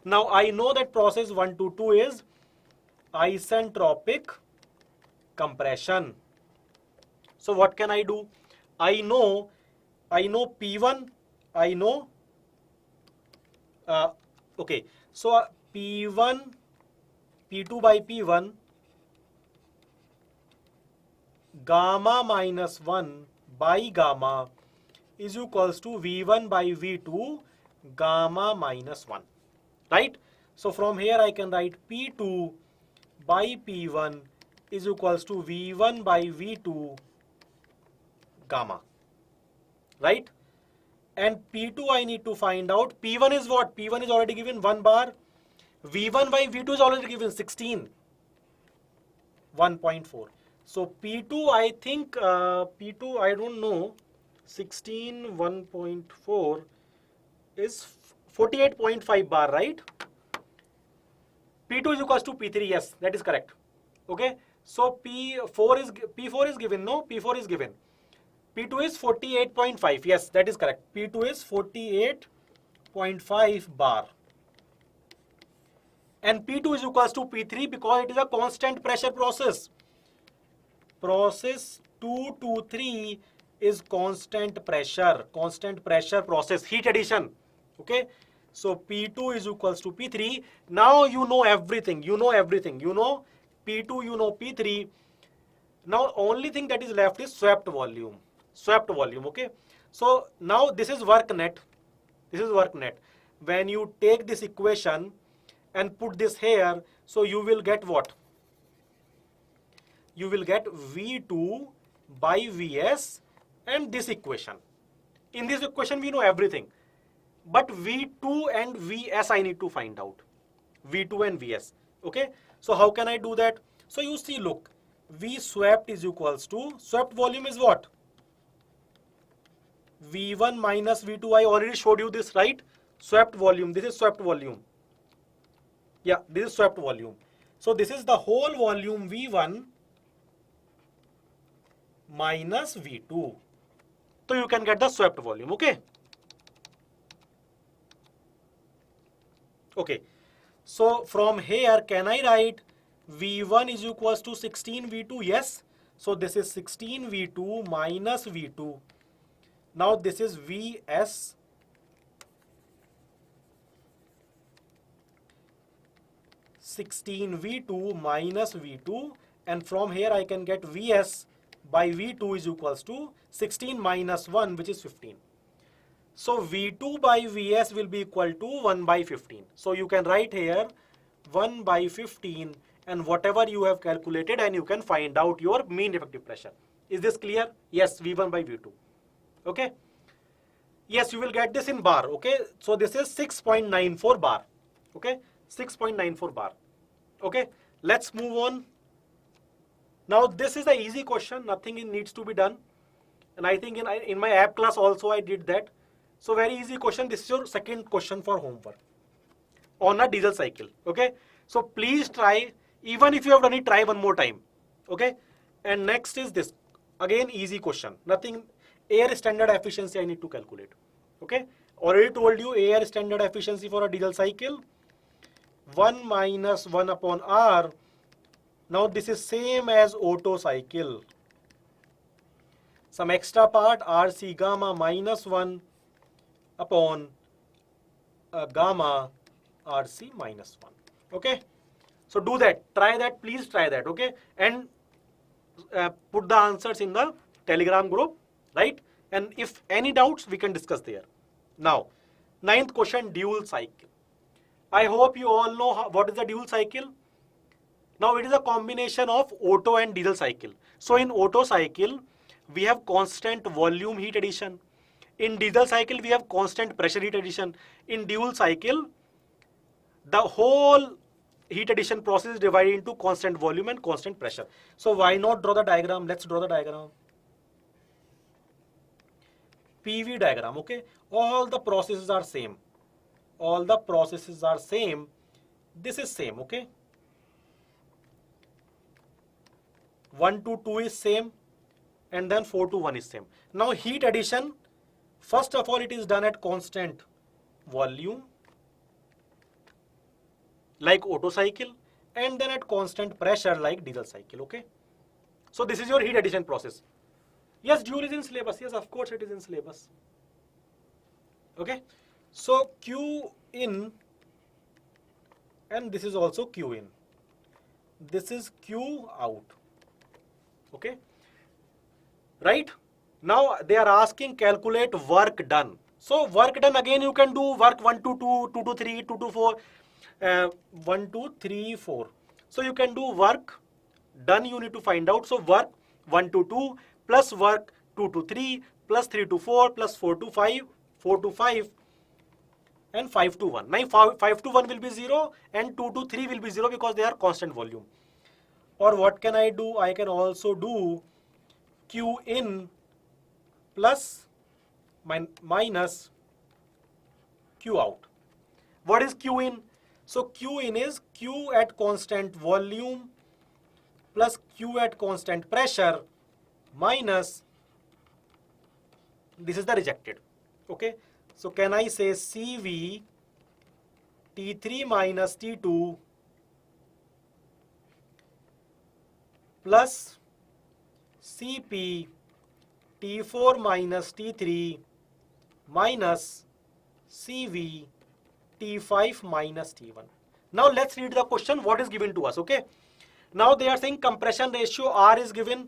Now I know that process 1 to 2 is isentropic compression. So what can I do? I know P1, I know, okay, so P1, P2 by P1, gamma minus 1 by gamma is equals to V1 by V2, gamma minus 1, right? So from here I can write P2 by P1 is equals to V1 by V2, gamma, right? And P2 I need to find out. P1 is what? P1 is already given 1 bar. V1 by V2 is already given 16, 1.4. So P2, I think, P2, I don't know, 16, 1.4 is 48.5 bar, right? P2 is equals to P3, yes, that is correct. Okay, so P4 is given, no? P4 is given. P2 is 48.5. Yes, that is correct. P2 is 48.5 bar. And P2 is equals to P3 because it is a constant pressure process. Process 2 to 3 is constant pressure process, heat addition. Okay. So P2 is equals to P3. Now you know everything. You know everything. You know P2, you know P3. Now only thing that is left is swept volume. Okay. So now this is work net. When you take this equation and put this here, so you will get what? You will get V2 by Vs and this equation. In this equation we know everything. But V2 and Vs I need to find out. V2 and Vs. Okay. So how can I do that? So you see, look, V swept is equals to, swept volume is what? V1 minus V2, I already showed you this, right? Swept volume, this is swept volume. Yeah, this is swept volume. So this is the whole volume V1 minus V2. So you can get the swept volume, okay? Okay, so from here, can I write V1 is equals to 16 V2? Yes. So this is 16 V2 minus V2. Now this is Vs 16 V2 minus V2, and from here I can get Vs by V2 is equals to 16 minus 1, which is 15. So V2 by Vs will be equal to 1 by 15. So you can write here 1 by 15 and whatever you have calculated, and you can find out your mean effective pressure. Is this clear? Yes, V1 by V2. Okay. Yes, you will get this in bar. Okay. So this is 6.94 bar. Okay. 6.94 bar. Okay. Let's move on. Now this is the easy question. Nothing needs to be done. And I think in my app class also I did that. So very easy question. This is your second question for homework on a diesel cycle. Okay. So please try, even if you have done it, try one more time. Okay. And next is this. Again, easy question. Nothing. Air standard efficiency I need to calculate. Okay. Already told you air standard efficiency for a diesel cycle. 1 minus 1 upon R. Now this is same as Otto cycle. Some extra part, RC gamma minus 1 upon gamma RC minus 1. Okay. So do that. Try that. Please try that. Okay. And put the answers in the Telegram group. Right. And if any doubts, we can discuss there. Now, ninth question, dual cycle. I hope you all know what is the dual cycle. Now it is a combination of Otto and diesel cycle. So in Otto cycle, we have constant volume heat addition. In diesel cycle, we have constant pressure heat addition. In dual cycle, the whole heat addition process is divided into constant volume and constant pressure. So why not draw the diagram? Let's draw the diagram. PV diagram, okay? All the processes are same. All the processes are same. This is same, okay? 1 to 2 is same, and then 4 to 1 is same. Now heat addition, first of all, it is done at constant volume, like Otto cycle, and then at constant pressure, like diesel cycle, okay? So this is your heat addition process. Yes, dual is in syllabus. Yes, of course it is in syllabus. Okay. So Q in, and this is also Q in. This is Q out. Okay. Right. Now they are asking calculate work done. So work done, again you can do work 1 to 2, 2 to 3, 2 to 4, 1, 2, 3, 4. So you can do work done, you need to find out. So work 1 to 2 plus work 2 to 3 plus 3 to 4 plus 4 to 5, 4 to 5 and 5 to 1. Now 5 to 1 will be 0 and 2 to 3 will be 0 because they are constant volume. Or what can I do? I can also do Q in plus minus Q out. What is Q in? So Q in is Q at constant volume plus Q at constant pressure minus, this is the rejected. Okay. So can I say CV T3 minus T2 plus CP T4 minus T3 minus CV T5 minus T1. Now let's read the question what is given to us. Okay. Now they are saying compression ratio R is given.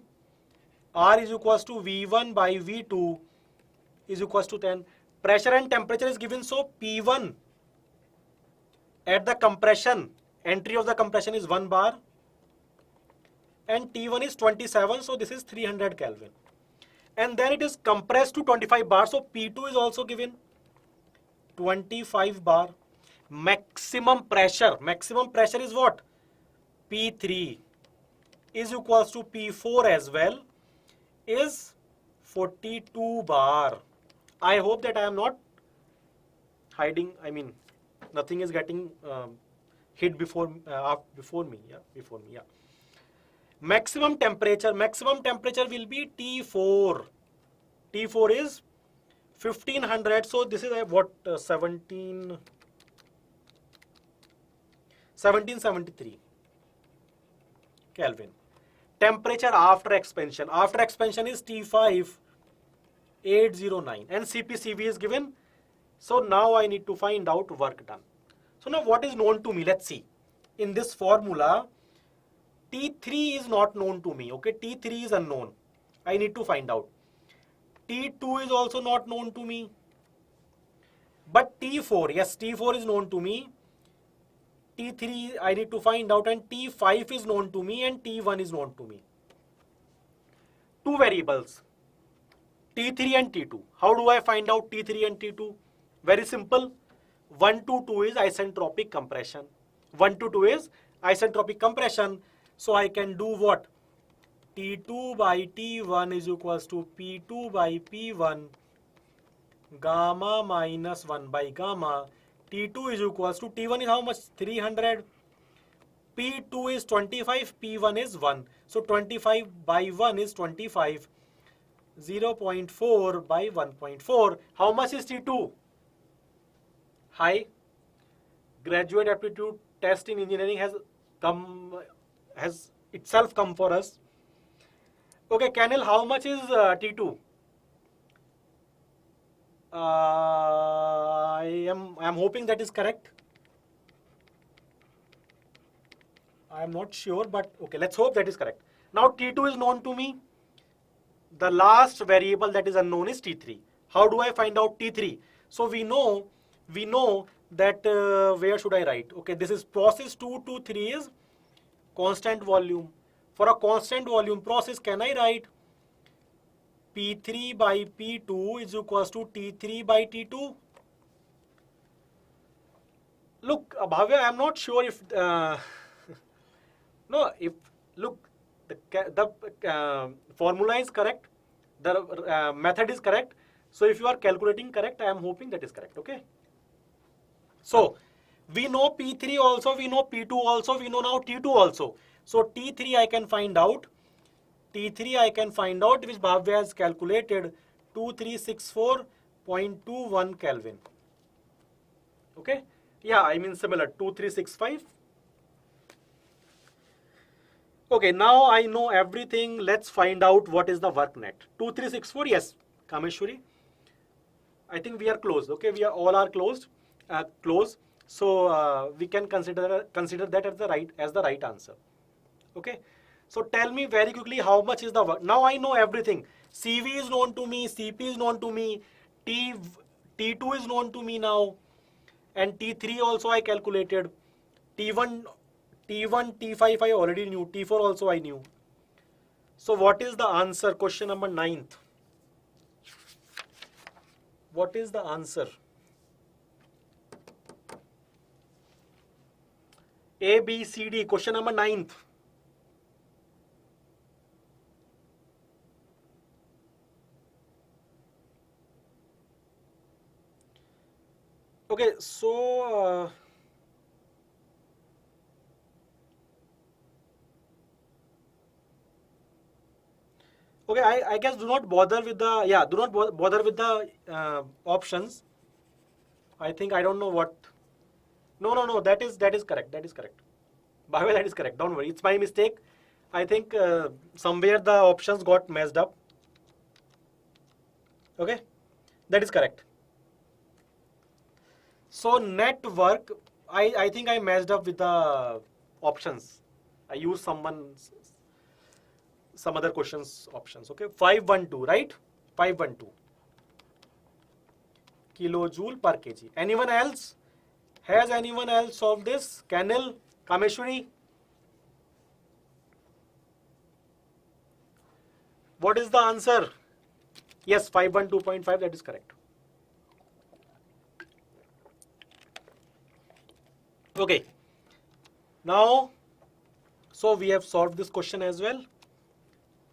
R is equals to V1 by V2 is equals to 10. Pressure and temperature is given. So P1 at the compression, entry of the compression is 1 bar. And T1 is 27. So this is 300 Kelvin. And then it is compressed to 25 bar. So P2 is also given 25 bar. Maximum pressure is what? P3 is equals to P4 as well, is 42 bar. I hope that I am not hiding, I mean, nothing is getting hit before me. Yeah. Maximum temperature will be T4. T4 is 1500. So this is what 1773 Kelvin. Temperature after expansion. After expansion is T5 809 and CPCV is given. So now I need to find out work done. So now what is known to me? Let's see. In this formula, T3 is not known to me. Okay, T3 is unknown. I need to find out. T2 is also not known to me. But T4, yes, T4 is known to me. T3 I need to find out, and T5 is known to me, and T1 is known to me. Two variables, T3 and T2. How do I find out T3 and T2? Very simple. 1 to 2 is isentropic compression. 1 to 2 is isentropic compression. So I can do what? T2 by T1 is equals to P2 by P1 gamma minus 1 by gamma. T2 is equals to T1 is how much? 300. P2 is 25. P1 is 1. So 25 by 1 is 25. 0.4 by 1.4. How much is T2? High. Graduate aptitude test in engineering has itself come for us. Okay, Canel, how much is T2? I am hoping that is correct. I am not sure, but okay, let's hope that is correct. Now T2 is known to me. The last variable that is unknown is T3. How do I find out T3? So we know that where should I write? Okay, this is process 2 to 3 is constant volume. For a constant volume process, can I write P3 by P2 is equals to T3 by T2? Look, Bhavya, I am not sure if no, if look, the formula is correct, the method is correct. So if you are calculating correct, I am hoping that is correct. Okay. So we know P3 also, we know P2 also, we know now T2 also. So T3 I can find out. T3 I can find out, which Bhavya has calculated 2364.21 Kelvin. Okay. Yeah, I mean similar 2365. Okay, now I know everything. Let's find out what is the work net. 2364, yes, Kameshwari. I think we are closed. Okay, we are all are closed. So we can consider that as the right answer. Okay. So tell me very quickly how much is the work. Now I know everything. CV is known to me, CP is known to me, T2 is known to me now, and T3 also I calculated. T1, T5 I already knew, T4 also I knew. So what is the answer? Question number 9th. What is the answer? A, B, C, D. Question number 9th. Okay, so okay, I guess do not bother with the options. I think I don't know what. No, that is correct. That is correct. By the way, that is correct. Don't worry, it's my mistake. I think somewhere the options got messed up. Okay, that is correct. So net work, I think I messed up with the options. I used some other questions options. Okay, 512, right? 512 kilojoule per kg. Anyone else? Has anyone else solved this? Kanil, Kameshwari? What is the answer? Yes, 512.5, that is correct. Okay. Now, so we have solved this question as well.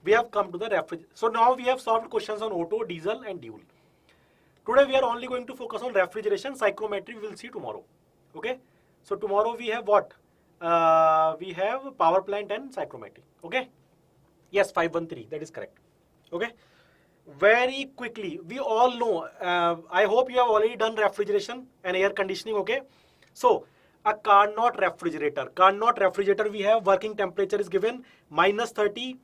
We have come to the refrigeration. So now we have solved questions on auto, diesel and dual. Today we are only going to focus on refrigeration, psychrometry we will see tomorrow. Okay. So tomorrow we have what? We have power plant and psychrometry. Okay. Yes, 513, that is correct. Okay. Very quickly, we all know, I hope you have already done refrigeration and air conditioning, okay? So, a Carnot refrigerator, we have working temperature is given -30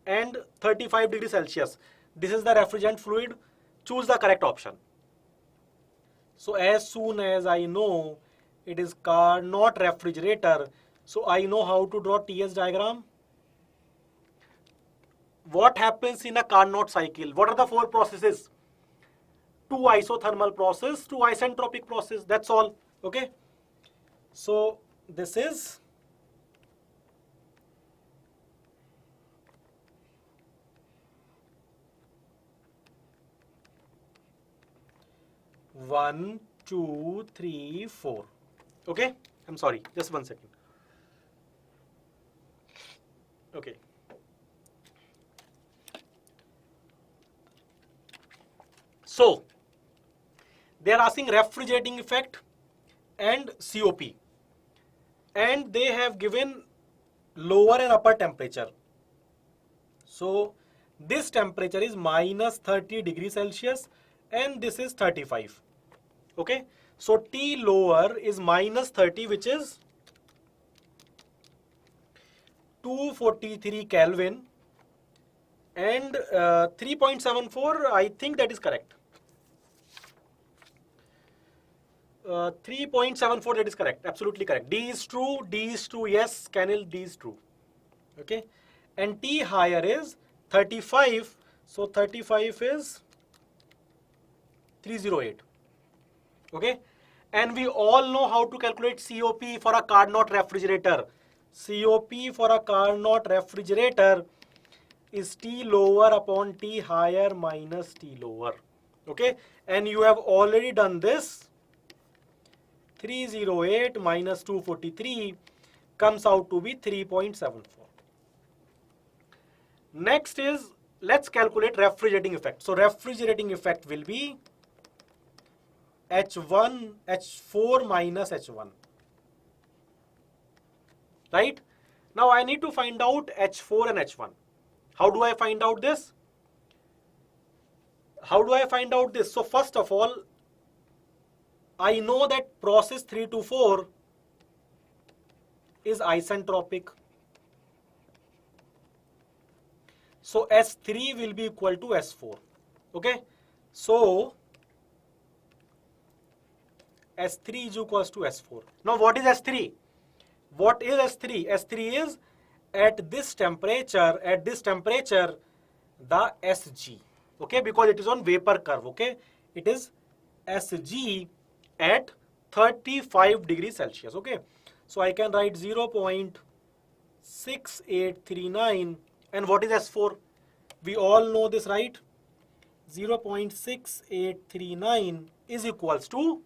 and 35 degrees Celsius. This is the refrigerant fluid. Choose the correct option. So, as soon as I know it is Carnot refrigerator, so I know how to draw TS diagram. What happens in a Carnot cycle? What are the four processes? Two isothermal process, two isentropic process, that's all, okay? So this is one, two, three, four, okay? I'm sorry, just 1 second. Okay. So, they are asking refrigerating effect and COP. And they have given lower and upper temperature. So, this temperature is -30 degrees Celsius and this is 35. Okay. So, T lower is -30, which is 243 Kelvin, and 3.74, I think that is correct. 3.74, that is correct, absolutely correct. D is true, yes, Canil, D is true. Okay, and T higher is 35, so 35 is 308. Okay, and we all know how to calculate COP for a Carnot refrigerator. COP for a Carnot refrigerator is T lower upon T higher minus T lower. Okay, and you have already done this. 308 minus 243 comes out to be 3.74. Next is, let's calculate refrigerating effect. So refrigerating effect will be H4 minus H1. Right? Now I need to find out H4 and H1. How do I find out this? So first of all, I know that process 3 to 4 is isentropic. So S3 will be equal to S4. Okay. So S3 is equals to S4. Now what is S3? What is S3? S3 is at this temperature, the SG. Okay, because it is on vapor curve. Okay, it is SG at 35 degrees Celsius. Okay, so I can write 0.6839. And what is S4? We all know this, right? 0.6839 is equals to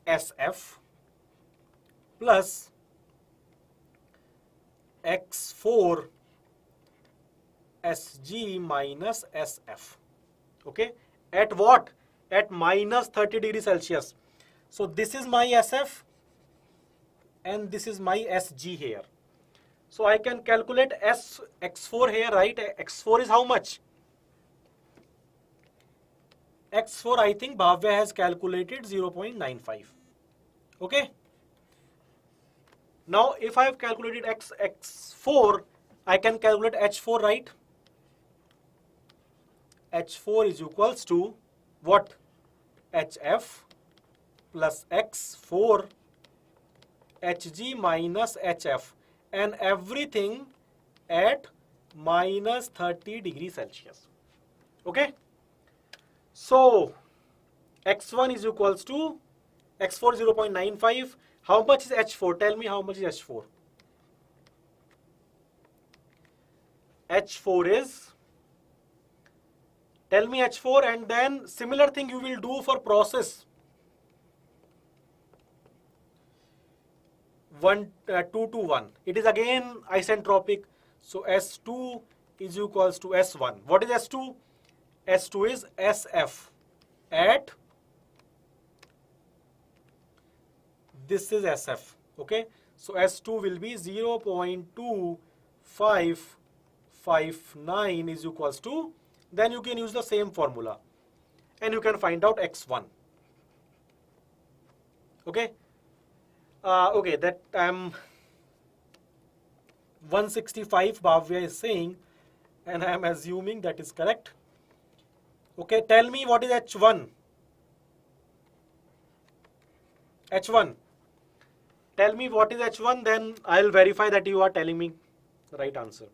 SF plus X4 SG minus SF. Okay, at what? At minus 30 degrees Celsius. So this is my SF and this is my SG here. So I can calculate X4 here, right? X4 is how much? X4, I think Bhavya has calculated 0.95. Okay. Now if I have calculated X4, I can calculate H4, right? H4 is equals to what? HF plus X4 Hg minus HF, and everything at minus 30 degrees Celsius. Okay. So X1 is equals to X4 0.95. How much is H4? Tell me how much is H4. H4 is, tell me H4, and then similar thing you will do for process 2 to 1. It is again isentropic. So S2 is equals to S1. What is S2? S2 is SF at, this is SF. Okay. So S2 will be 0.25 0.59 is equals to, then you can use the same formula and you can find out x1. Okay. Okay, that 165 Bhavya is saying, and I am assuming that is correct. Okay, tell me what is H1. H1. Tell me what is H1, then I'll verify that you are telling me the right answer.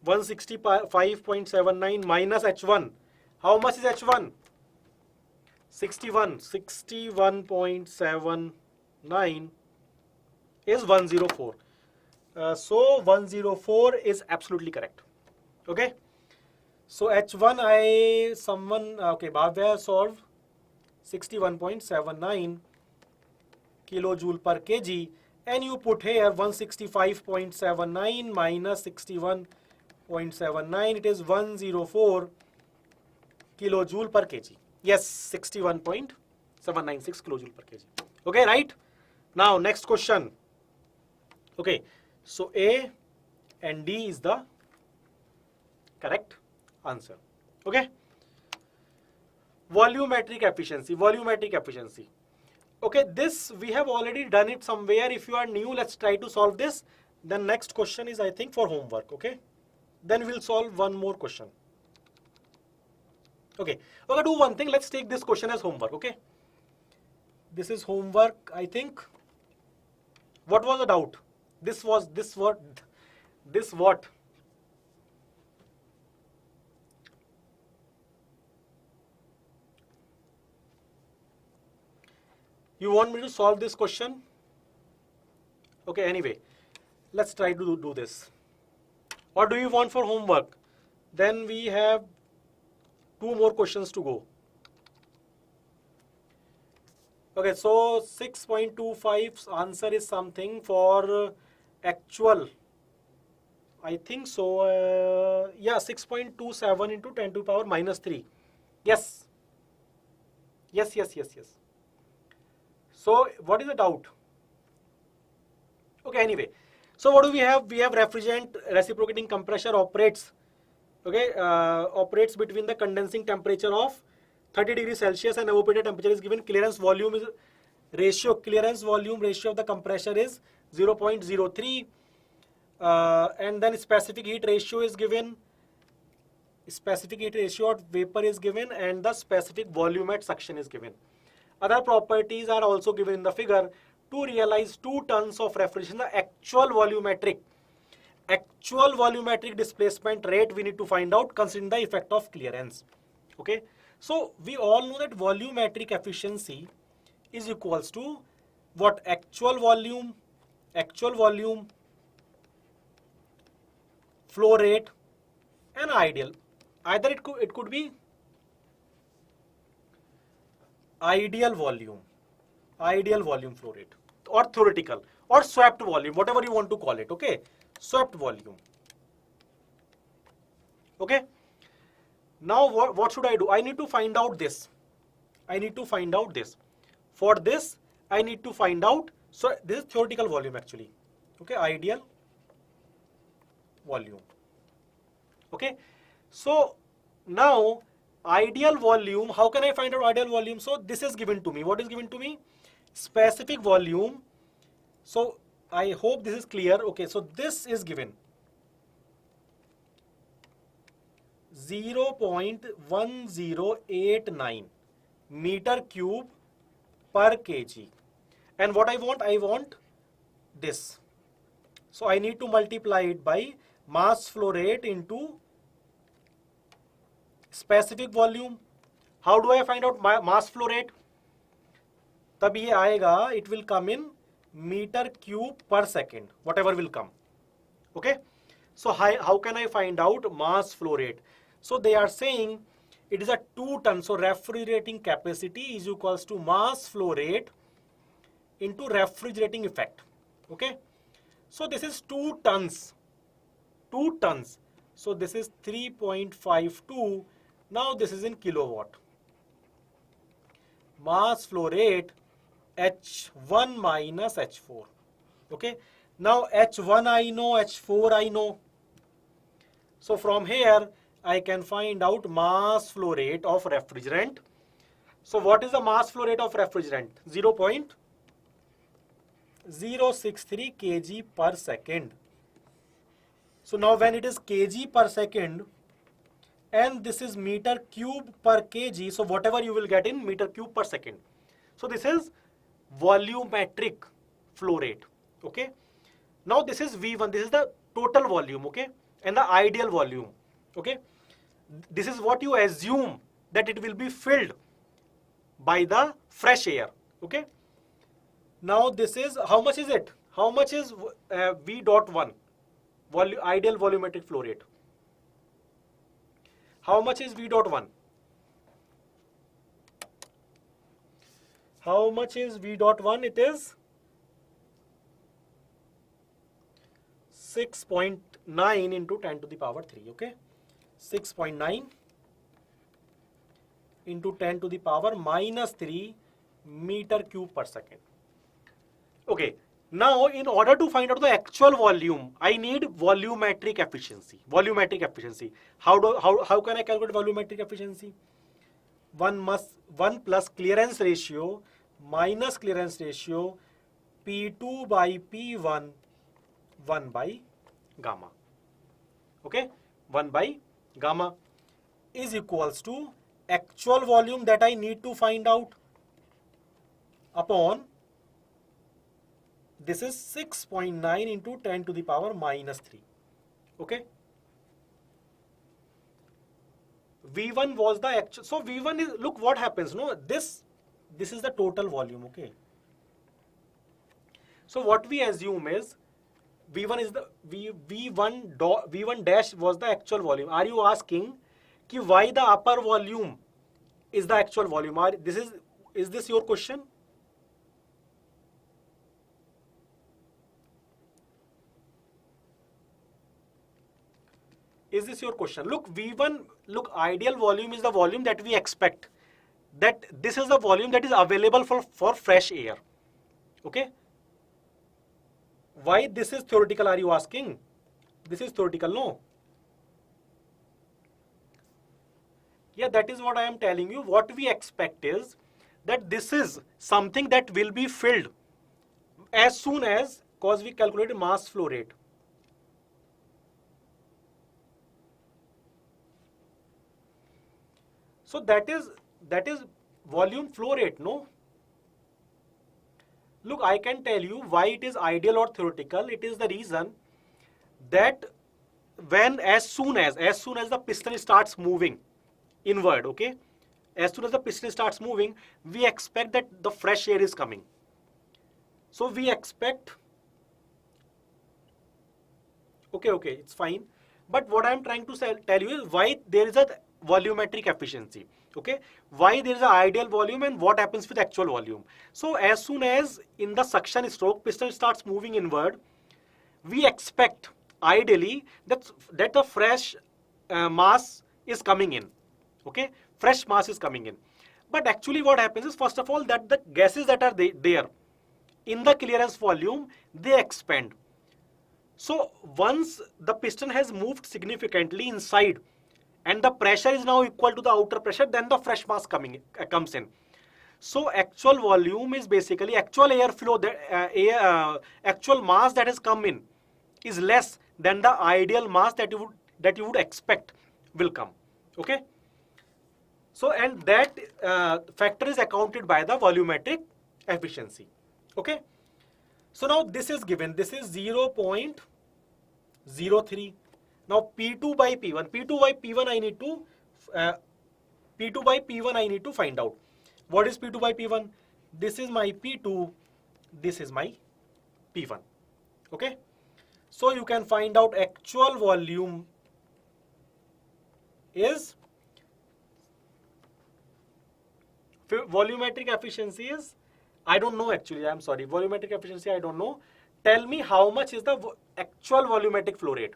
165.79 minus H1. How much is H1? 61.79 is 104. So 104 is absolutely correct. Okay. So H1 Bhavya solved 61.79 kilojoule per kg, and you put here 165.79 minus 61.79, it is 104 kilojoule per kg. Yes, 61.796 kilojoule per kg. Okay, right? Now next question. Okay, so A and D is the correct answer. Okay. Volumetric efficiency. Okay, this we have already done it somewhere. If you are new, let's try to solve this. Then next question is, I think, for homework. Okay. Then we'll solve one more question. Okay. Okay, do one thing. Let's take this question as homework. Okay. This is homework, I think. What was the doubt? This what? You want me to solve this question? Okay, anyway, let's try to do this. What do you want for homework? Then we have 2 more questions to go. Okay, so 6.25's answer is something for actual. I think so. Yeah, 6.27 into 10 to the power minus 3. Yes. Yes. So what is the doubt? Okay, anyway. So what do we have? We have refrigerant reciprocating compressor operates. Okay, operates between the condensing temperature of 30 degrees Celsius and evaporator temperature is given. Clearance volume ratio of the compressor is 0.03. And then specific heat ratio is given. Specific heat ratio of vapor is given, and the specific volume at suction is given. Other properties are also given in the figure. To realize 2 tons of refrigeration, the actual volumetric displacement rate we need to find out considering the effect of clearance. Okay, so we all know that volumetric efficiency is equals to what? Actual volume, flow rate, and ideal. Either it could be ideal volume flow rate, or theoretical, or swept volume, whatever you want to call it. Okay, swept volume. Okay, now what should I do? I need to find out this. For this, I need to find out, so this is theoretical volume actually. Okay, ideal volume. Okay, so now ideal volume, how can I find out ideal volume? So this is given to me. What is given to me? Specific volume. So I hope this is clear. Okay, so this is given 0.1089 meter cube per kg. And what I want this. So I need to multiply it by mass flow rate into specific volume. How do I find out mass flow rate? तब ये आएगा, it will come in meter cube per second, whatever will come. Okay, so how can I find out mass flow rate? So they are saying it is a 2 ton, so refrigerating capacity is equals to mass flow rate into refrigerating effect. Okay, so this is 2 tons, so this is 3.52. Now this is in kilowatt. Mass flow rate H1 minus H4. Okay, now H1 I know, H4 I know. So from here, I can find out mass flow rate of refrigerant. So what is the mass flow rate of refrigerant? 0.063 kg per second. So now when it is kg per second, and this is meter cube per kg, so whatever you will get in meter cube per second. So this is volumetric flow rate, okay? Now this is V1, this is the total volume, okay? And the ideal volume, okay? This is what you assume that it will be filled by the fresh air, okay? Now this is, how much is it? How much is V dot 1, ideal volumetric flow rate? How much is V dot 1? How much is V dot 1? It is 6.9 into 10 to the power 3, okay? 6.9 into 10 to the power minus 3 meter cube per second. Okay, now in order to find out the actual volume, I need volumetric efficiency. Volumetric efficiency. How can I calculate volumetric efficiency? 1 plus clearance ratio minus clearance ratio P2 by P1 1 by gamma. Okay, 1 by gamma is equals to actual volume that I need to find out upon, this is 6.9 into 10 to the power minus 3. Okay. V1 was the actual. So V1 is, look what happens. No, this is the total volume. Okay. So what we assume is V1 is the V1 dash was the actual volume. Are you asking ki why the upper volume is the actual volume? Is this your question? Is this your question? Look, V1, look, ideal volume is the volume that we expect. That this is the volume that is available for fresh air. Okay? Why this is theoretical, are you asking? This is theoretical, no? Yeah, that is what I am telling you. What we expect is that this is something that will be filled as soon as, because we calculated mass flow rate. So that is volume flow rate, no? Look, I can tell you why it is ideal or theoretical. It is the reason that when as soon as the piston starts moving inward, okay? As soon as the piston starts moving, we expect that the fresh air is coming. So we expect, okay, it's fine. But what I am trying to tell you is why there is a volumetric efficiency, okay? Why there is an ideal volume and what happens with actual volume. So as soon as in the suction stroke piston starts moving inward, we expect ideally that the fresh mass is coming in, okay? Fresh mass is coming in. But actually what happens is, first of all, that the gases that are there in the clearance volume, they expand. So once the piston has moved significantly inside and the pressure is now equal to the outer pressure, then the fresh mass comes in. So actual volume is basically actual airflow, actual mass that has come in is less than the ideal mass that you would expect will come. Okay. So and that factor is accounted by the volumetric efficiency. Okay. So now this is given. This is 0.03. Now P2 by P1. P2 by P1 I need to find out. What is P2 by P1? This is my P2. This is my P1. Okay. So you can find out actual volume is, volumetric efficiency is, I don't know actually, I'm sorry. Volumetric efficiency I don't know. Tell me how much is the actual volumetric flow rate.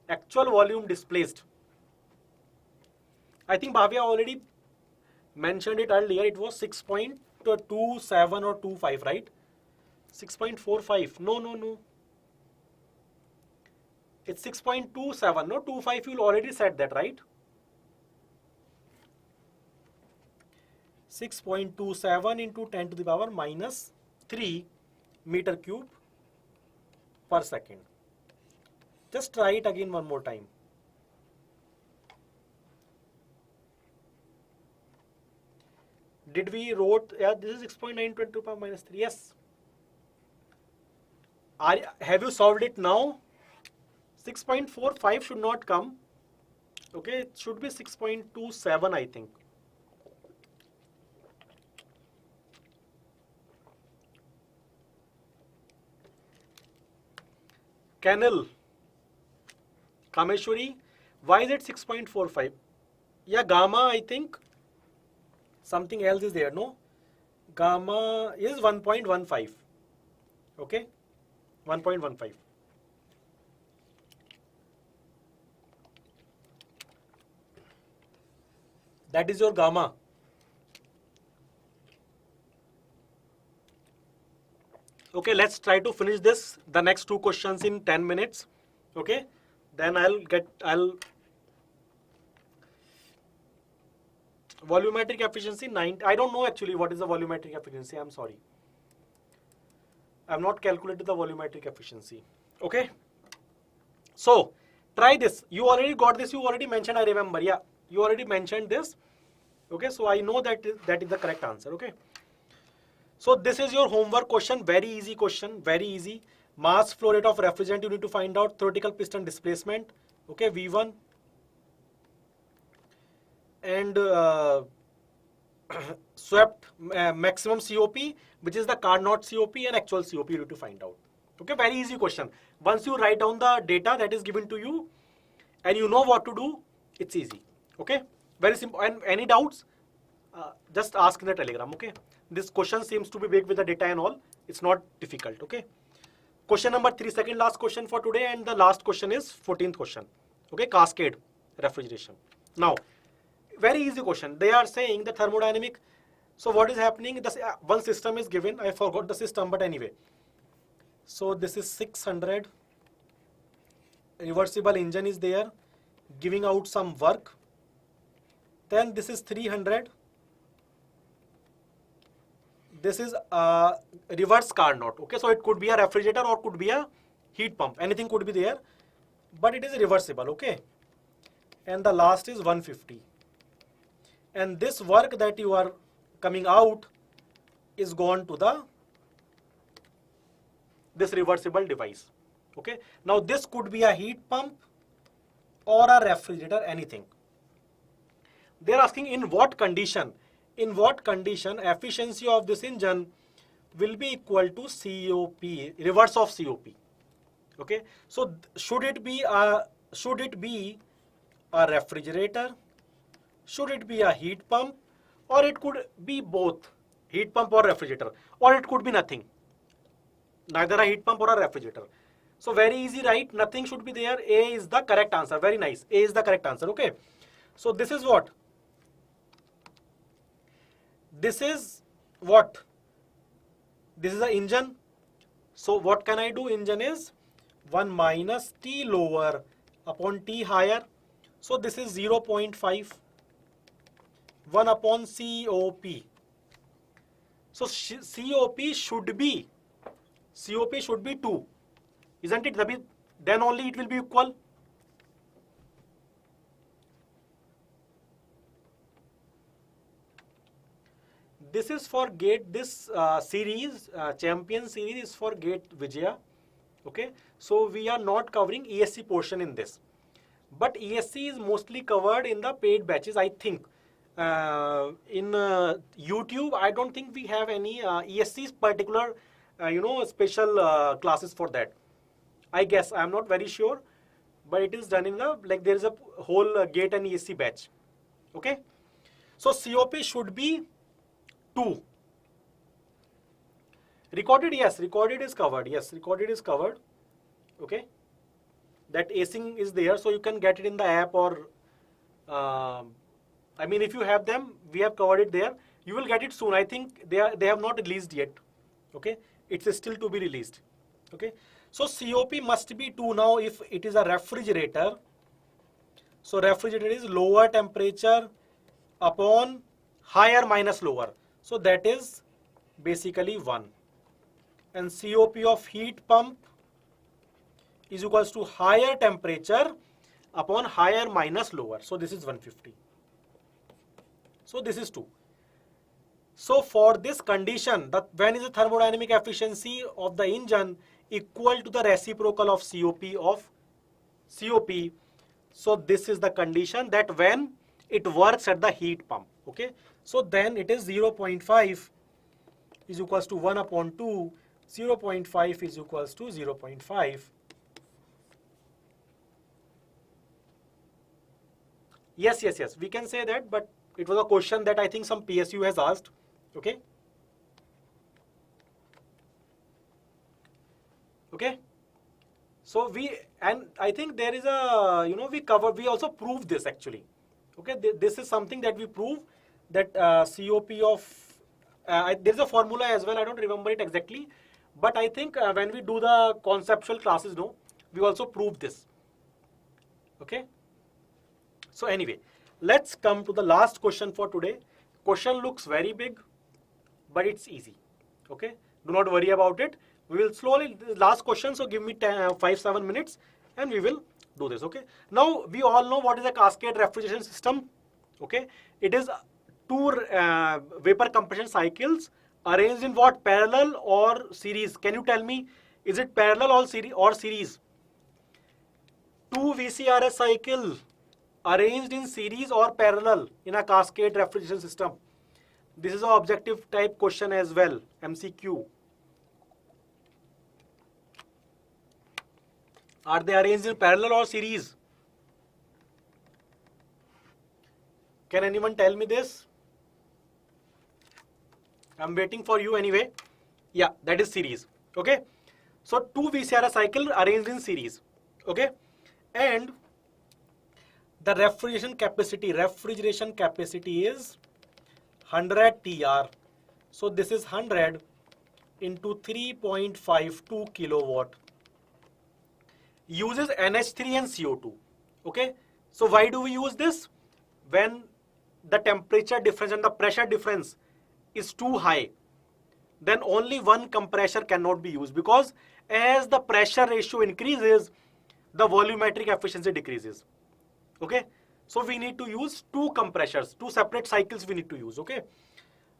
Actual volume displaced. I think Bhavya already mentioned it earlier. It was 6.27 or 25, right? 6.45. No. It's 6.27, no? 25, you already said that, right? 6.27 into 10 to the power minus 3 meter cube per second. Just try it again one more time. Did we wrote, yeah, this is 6.9 to the power minus 3, yes. Have you solved it now? 6.45 should not come. Okay, it should be 6.27, I think. Canal, Kameshwari, why is it 6.45? Yeah, gamma, I think. Something else is there, no? Gamma is 1.15. Okay, 1.15. That is your gamma. Okay, let's try to finish this, the next two questions in 10 minutes. Okay, then volumetric efficiency 9. I don't know actually what is the volumetric efficiency. I'm sorry. I've not calculated the volumetric efficiency. Okay. So try this. You already got this. You already mentioned. I remember. Yeah, you already mentioned this. Okay. So I know that is the correct answer. Okay. So this is your homework question. Very easy question. Very easy. Mass flow rate of refrigerant. You need to find out theoretical piston displacement. Okay. V1. And swept maximum COP, which is the Carnot COP, and actual COP you need to find out. Okay, very easy question. Once you write down the data that is given to you and you know what to do, it's easy. Okay, very simple. And any doubts, just ask in the Telegram. Okay, this question seems to be big with the data and all. It's not difficult. Okay, question number 3, second last question for today, and the last question is 14th question. Okay, Cascade refrigeration. Now, very easy question. They are saying the thermodynamic. So what is happening? This one system is given. I forgot the system, but anyway. So this is 600. Reversible engine is there, giving out some work. Then this is 300. This is a reverse Carnot. Okay, so it could be a refrigerator or could be a heat pump. Anything could be there, but it is reversible. Okay, and the last is 150. And this work that you are coming out is gone to this reversible device. Okay. Now this could be a heat pump or a refrigerator, anything. They are asking in what condition? In what condition efficiency of this engine will be equal to COP, reverse of COP. Okay. So should it be a refrigerator? Should it be a heat pump, or it could be both, heat pump or refrigerator, or it could be nothing, neither a heat pump or a refrigerator. So very easy, right? Nothing should be there. A is the correct answer. Very nice. A is the correct answer. Okay. So this is what? This is what? This is the engine. So what can I do? Engine is 1 minus T lower upon T higher. So this is 0.5. 1 upon COP. So COP should be 2, isn't it? Then only it will be equal. This is for GATE. This series, champion series, is for GATE Vijaya. Okay, so we are not covering ESE portion in this, but ESE is mostly covered in the paid batches, I think. In YouTube, I don't think we have any ESE's particular, special classes for that. I guess, I'm not very sure, but it is done in the, like there is a whole GATE and ESE batch. Okay, so COP should be 2. Recorded, yes, recorded is covered. Yes, recorded is covered. Okay, that acing is there, so you can get it in the app, or I mean, if you have them, we have covered it there. You will get it soon. I think they have not released yet. Okay, it's still to be released. Okay, So COP must be 2 now if it is a refrigerator. So refrigerator is lower temperature upon higher minus lower. So that is basically 1. And COP of heat pump is equals to higher temperature upon higher minus lower. So this is 150. So this is 2. So for this condition, when is the thermodynamic efficiency of the engine equal to the reciprocal of COP of COP? So this is the condition that when it works at the heat pump. Okay. So then it is 0.5 is equals to 1 upon 2. 0.5 is equals to 0.5. Yes, we can say that, but it was a question that I think some PSU has asked. Okay. Okay. So I think there is a, we also proved this actually. Okay. This is something that we prove that COP of, there's a formula as well. I don't remember it exactly, but I think when we do the conceptual classes, we also proved this. Okay. So anyway, let's come to the last question for today. Question looks very big, but it's easy. Okay, do not worry about it. We will slowly, last question, so give me 5-7 minutes and we will do this. Okay, now we all know what is a cascade refrigeration system. Okay, it is 2 vapor compression cycles arranged in what, parallel or series? Can you tell me, is it parallel or series? 2 VCRS cycle arranged in series or parallel in a cascade refrigeration system. This is an objective type question as well, MCQ. Are they arranged in parallel or series? Can anyone tell me this? I'm waiting for you anyway. Yeah, that is series. Okay. So 2 VCRS cycle arranged in series. Okay. And the refrigeration capacity is 100 TR. So this is 100 into 3.52 kilowatt. Uses NH3 and CO2. Okay. So why do we use this? When the temperature difference and the pressure difference is too high, then only one compressor cannot be used, because as the pressure ratio increases, the volumetric efficiency decreases. Okay, so we need to use 2 compressors, 2 separate cycles we need to use. Okay,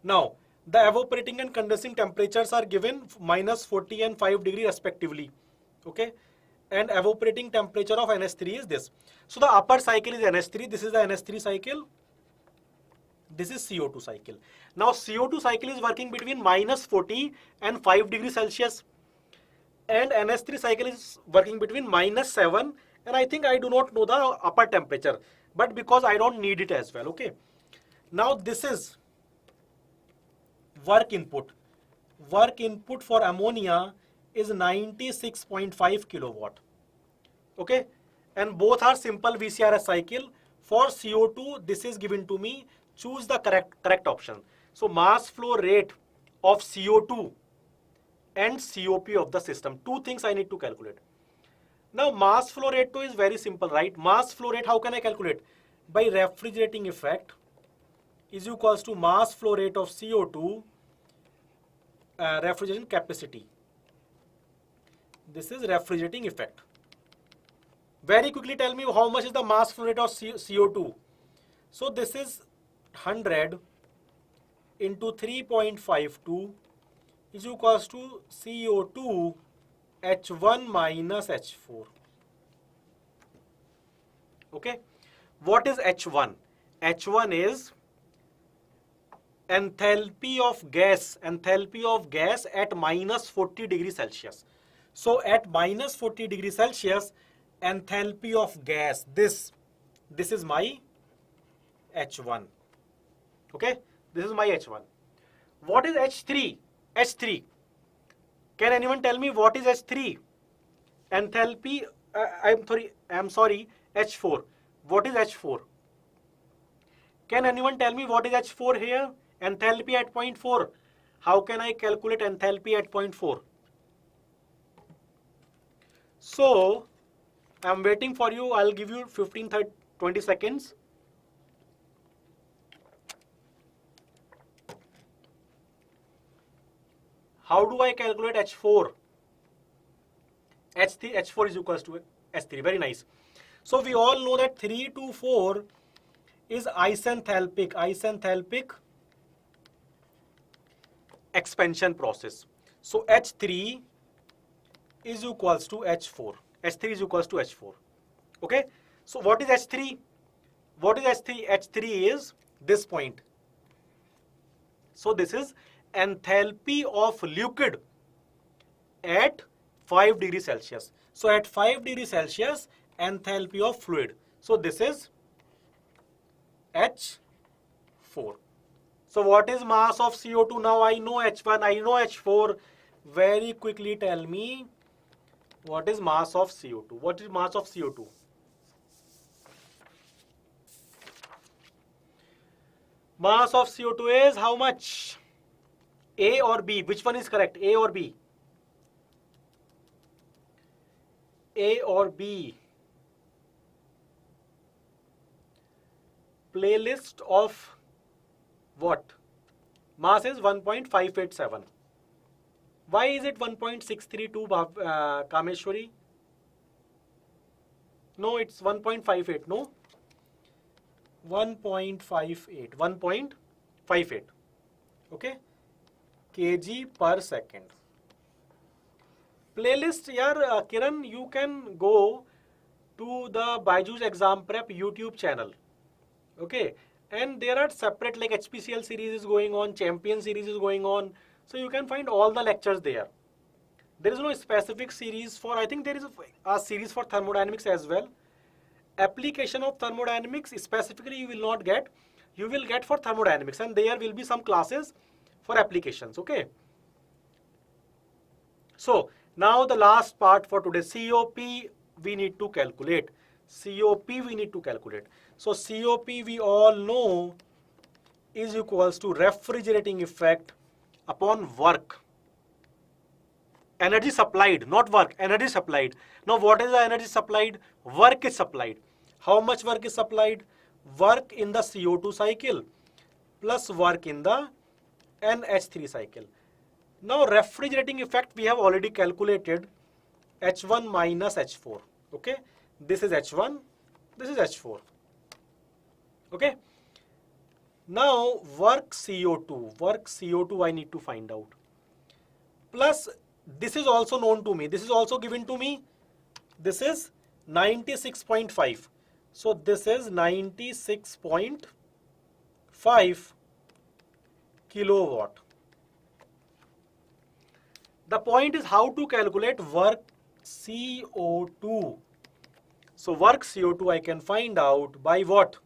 now the evaporating and condensing temperatures are given -40 and 5 degree respectively. Okay, and evaporating temperature of NH3 is this. So the upper cycle is NH3, this is the NH3 cycle, this is CO2 cycle. Now CO2 cycle is working between -40 and 5 degrees Celsius, and NH3 cycle is working between -7, and I think I do not know the upper temperature, but because I don't need it as well. Okay, now this is work input. Work input for ammonia is 96.5 kilowatt. Okay, and both are simple VCRS cycle. For CO2, this is given to me. Choose the correct option. So mass flow rate of CO2 and COP of the system. 2 things I need to calculate. Now mass flow rate too is very simple, right? Mass flow rate, how can I calculate? By refrigerating effect is equals to mass flow rate of CO2 refrigeration capacity. This is refrigerating effect. Very quickly tell me how much is the mass flow rate of CO2. So this is 100 into 3.52 is equals to CO2 H1 minus H4. Okay, what is H1? H1 is enthalpy of gas at -40 degrees Celsius. So at -40 degrees Celsius, enthalpy of gas, this is my H1. Okay, this is my H1. What is H3? H3. Can anyone tell me what is H3? Enthalpy, I'm sorry, H4. What is H4? Can anyone tell me what is H4 here? Enthalpy at 0.4. How can I calculate enthalpy at 0.4? So I'm waiting for you. I'll give you 15, 30, 20 seconds. How do I calculate H4? H4 is equals to H3. Very nice. So we all know that 3 to 4 is isenthalpic expansion process. So H3 is equals to H4. H3 is equals to H4. Okay. So what is H3? What is H3? H3 is this point. So this is enthalpy of liquid at 5 degrees Celsius. So at 5 degrees Celsius, enthalpy of fluid. So this is H4. So what is mass of CO2? Now I know H1, I know H4. Very quickly tell me, what is mass of CO2? What is mass of CO2? Mass of CO2 is how much? A or B? Which one is correct? A or B? A or B? Playlist of what? Mass is 1.587. Why is it 1.632, Kameshwari? No, it's 1.58, no? 1.58, 1.58, okay? kg per second. Playlist, yaar, Kiran, you can go to the BYJU'S Exam Prep YouTube channel, okay? And there are separate, like HPCL series is going on, Champion series is going on. So you can find all the lectures there. There is no specific series for, I think there is a series for thermodynamics as well. Application of thermodynamics specifically you will not get. You will get for thermodynamics, and there will be some classes for applications, okay? So now the last part for today, COP we need to calculate. COP we need to calculate. So COP we all know is equals to refrigerating effect upon work. Energy supplied, not work, energy supplied. Now what is the energy supplied? Work is supplied. How much work is supplied? Work in the CO2 cycle plus work in the NH3 cycle. Now refrigerating effect we have already calculated, H1 minus H4. Okay, this is H1, this is H4. Okay. Now work CO2 I need to find out. Plus this is also known to me. This is also given to me. This is 96.5. So this is 96.5 kilowatt. The point is how to calculate work CO2. So work CO2 I can find out by what?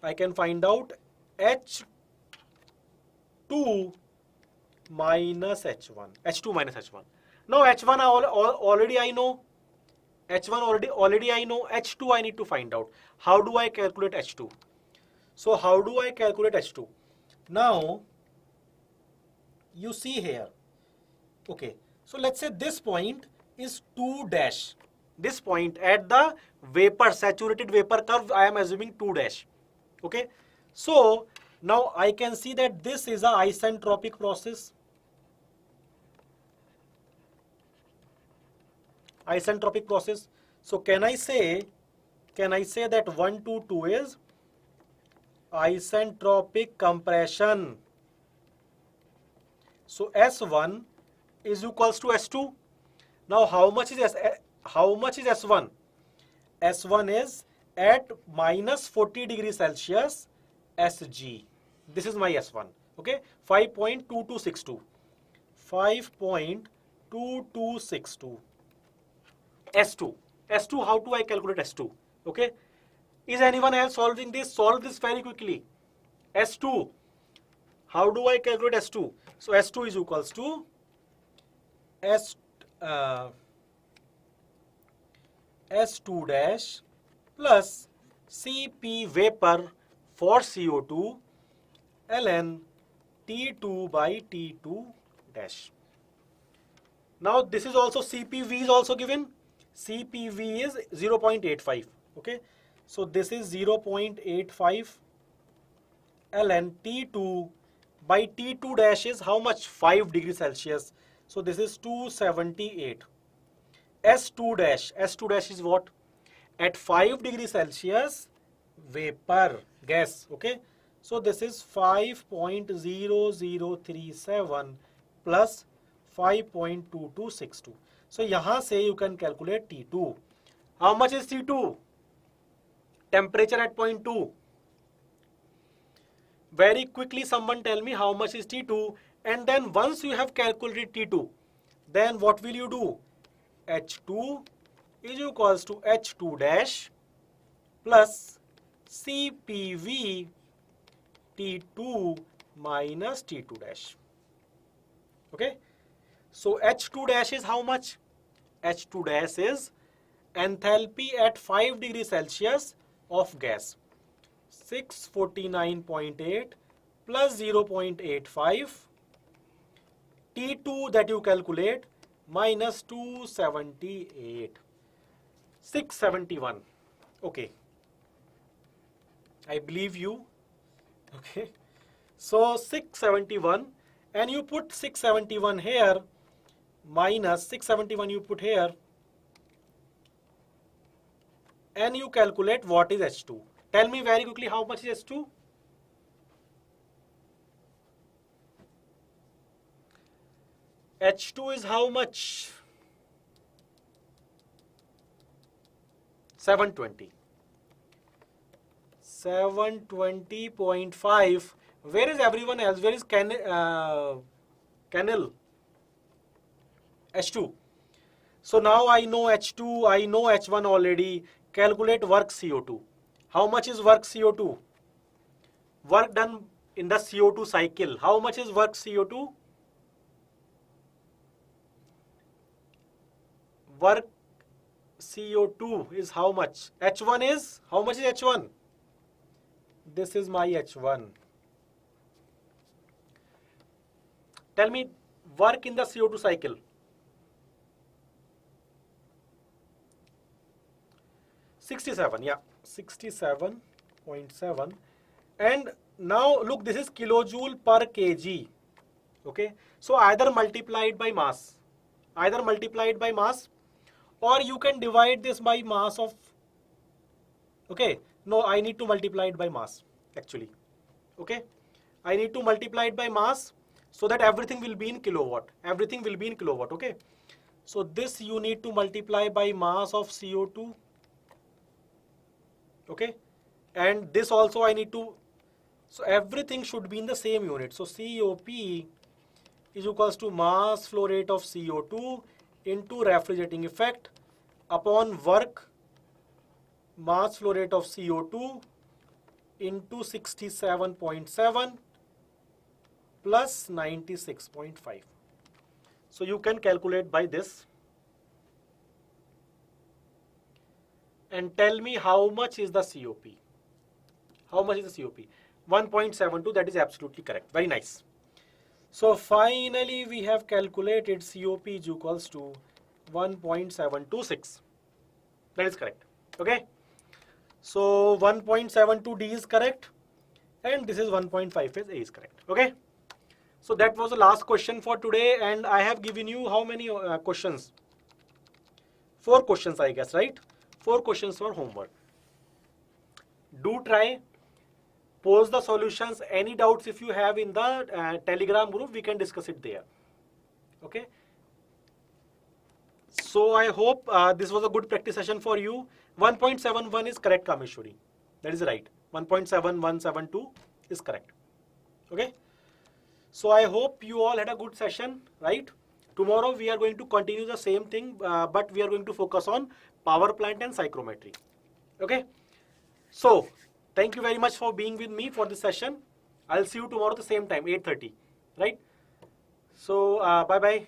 I can find out H2 minus H1. H2 minus H1. Now H1 already I know. H1 already I know. H2 I need to find out. How do I calculate H2? So how do I calculate H2? Now you see here. Okay. So let's say this point is 2 dash. This point at the vapor, saturated vapor curve, I am assuming 2 dash. Okay. So now I can see that this is a isentropic process. Isentropic process. So can I say that 1 to 2 is isentropic compression. So S1 is equals to S2. Now how much is S1? S1 is at minus 40 degrees Celsius SG. This is my S1. Okay, 5.2262. 5.2262. S2. S2, how do I calculate S2? Okay. Is anyone else solving this? Solve this very quickly. S2. How do I calculate S2? So S2 is equals to S2 dash plus Cp vapor for CO2 ln T2 by T2 dash. Now this is also CPV is also given. CPV is 0.85. Okay, so this is 0.85 ln T2 by T2 dash is how much? 5 degrees Celsius. So this is 278. S2 dash is what? At 5 degrees Celsius, vapor, gas. Okay, so this is 5.0037 plus 5.2262. So यहाँ से you can calculate T2. How much is T2? Temperature at point 2. Very quickly someone tell me how much is T2, and then once you have calculated T2, then what will you do? H2 is equals to H2 dash plus CPV T2 minus T2 dash. Okay, so H2 dash is how much? H2 dash is enthalpy at 5 degrees Celsius of gas. 649.8 plus 0.85 T2 that you calculate minus 278, 671. Okay, I believe you. Okay, so 671, and you put 671 here minus 671 you put here, and you calculate what is H2. Tell me very quickly how much is H2? H2 is how much? 720. 720.5. Where is everyone else? Where is Canel? H2. So now I know H2, I know H1 already. Calculate work CO2. How much is work CO2? Work done in the CO2 cycle. How much is work CO2? Work CO2 is how much? H1 is, how much is H1? This is my H1. Tell me work in the CO2 cycle. $67, yeah, 67.7. And now look, this is kilojoule per kg. Okay, so either multiplied by mass, or you can divide this by mass of, okay, no, I need to multiply it by mass actually. Okay, I need to multiply it by mass so that everything will be in kilowatt. Everything will be in kilowatt. Okay, so this you need to multiply by mass of CO2. Okay, and this also I need to, so everything should be in the same unit. So COP is equals to mass flow rate of CO2 into refrigerating effect upon work mass flow rate of CO2 into 67.7 plus 96.5. So you can calculate by this. And tell me how much is the COP. How much is the COP? 1.72, that is absolutely correct. Very nice. So finally we have calculated COP is equals to 1.726. That is correct. Okay. So 1.72D is correct. And this is 1.5 is A is correct. Okay. So that was the last question for today. And I have given you how many questions? 4 questions, I guess, right? 4 questions for homework. Do try, pose the solutions. Any doubts if you have in the Telegram group, we can discuss it there. Okay. So I hope this was a good practice session for you. 1.71 is correct, Kameshwari. That is right. 1.7172 is correct. Okay. So I hope you all had a good session, right? Tomorrow we are going to continue the same thing, but we are going to focus on power plant and psychrometry. Okay. So thank you very much for being with me for this session. I'll see you tomorrow at the same time, 8:30, right? So bye bye.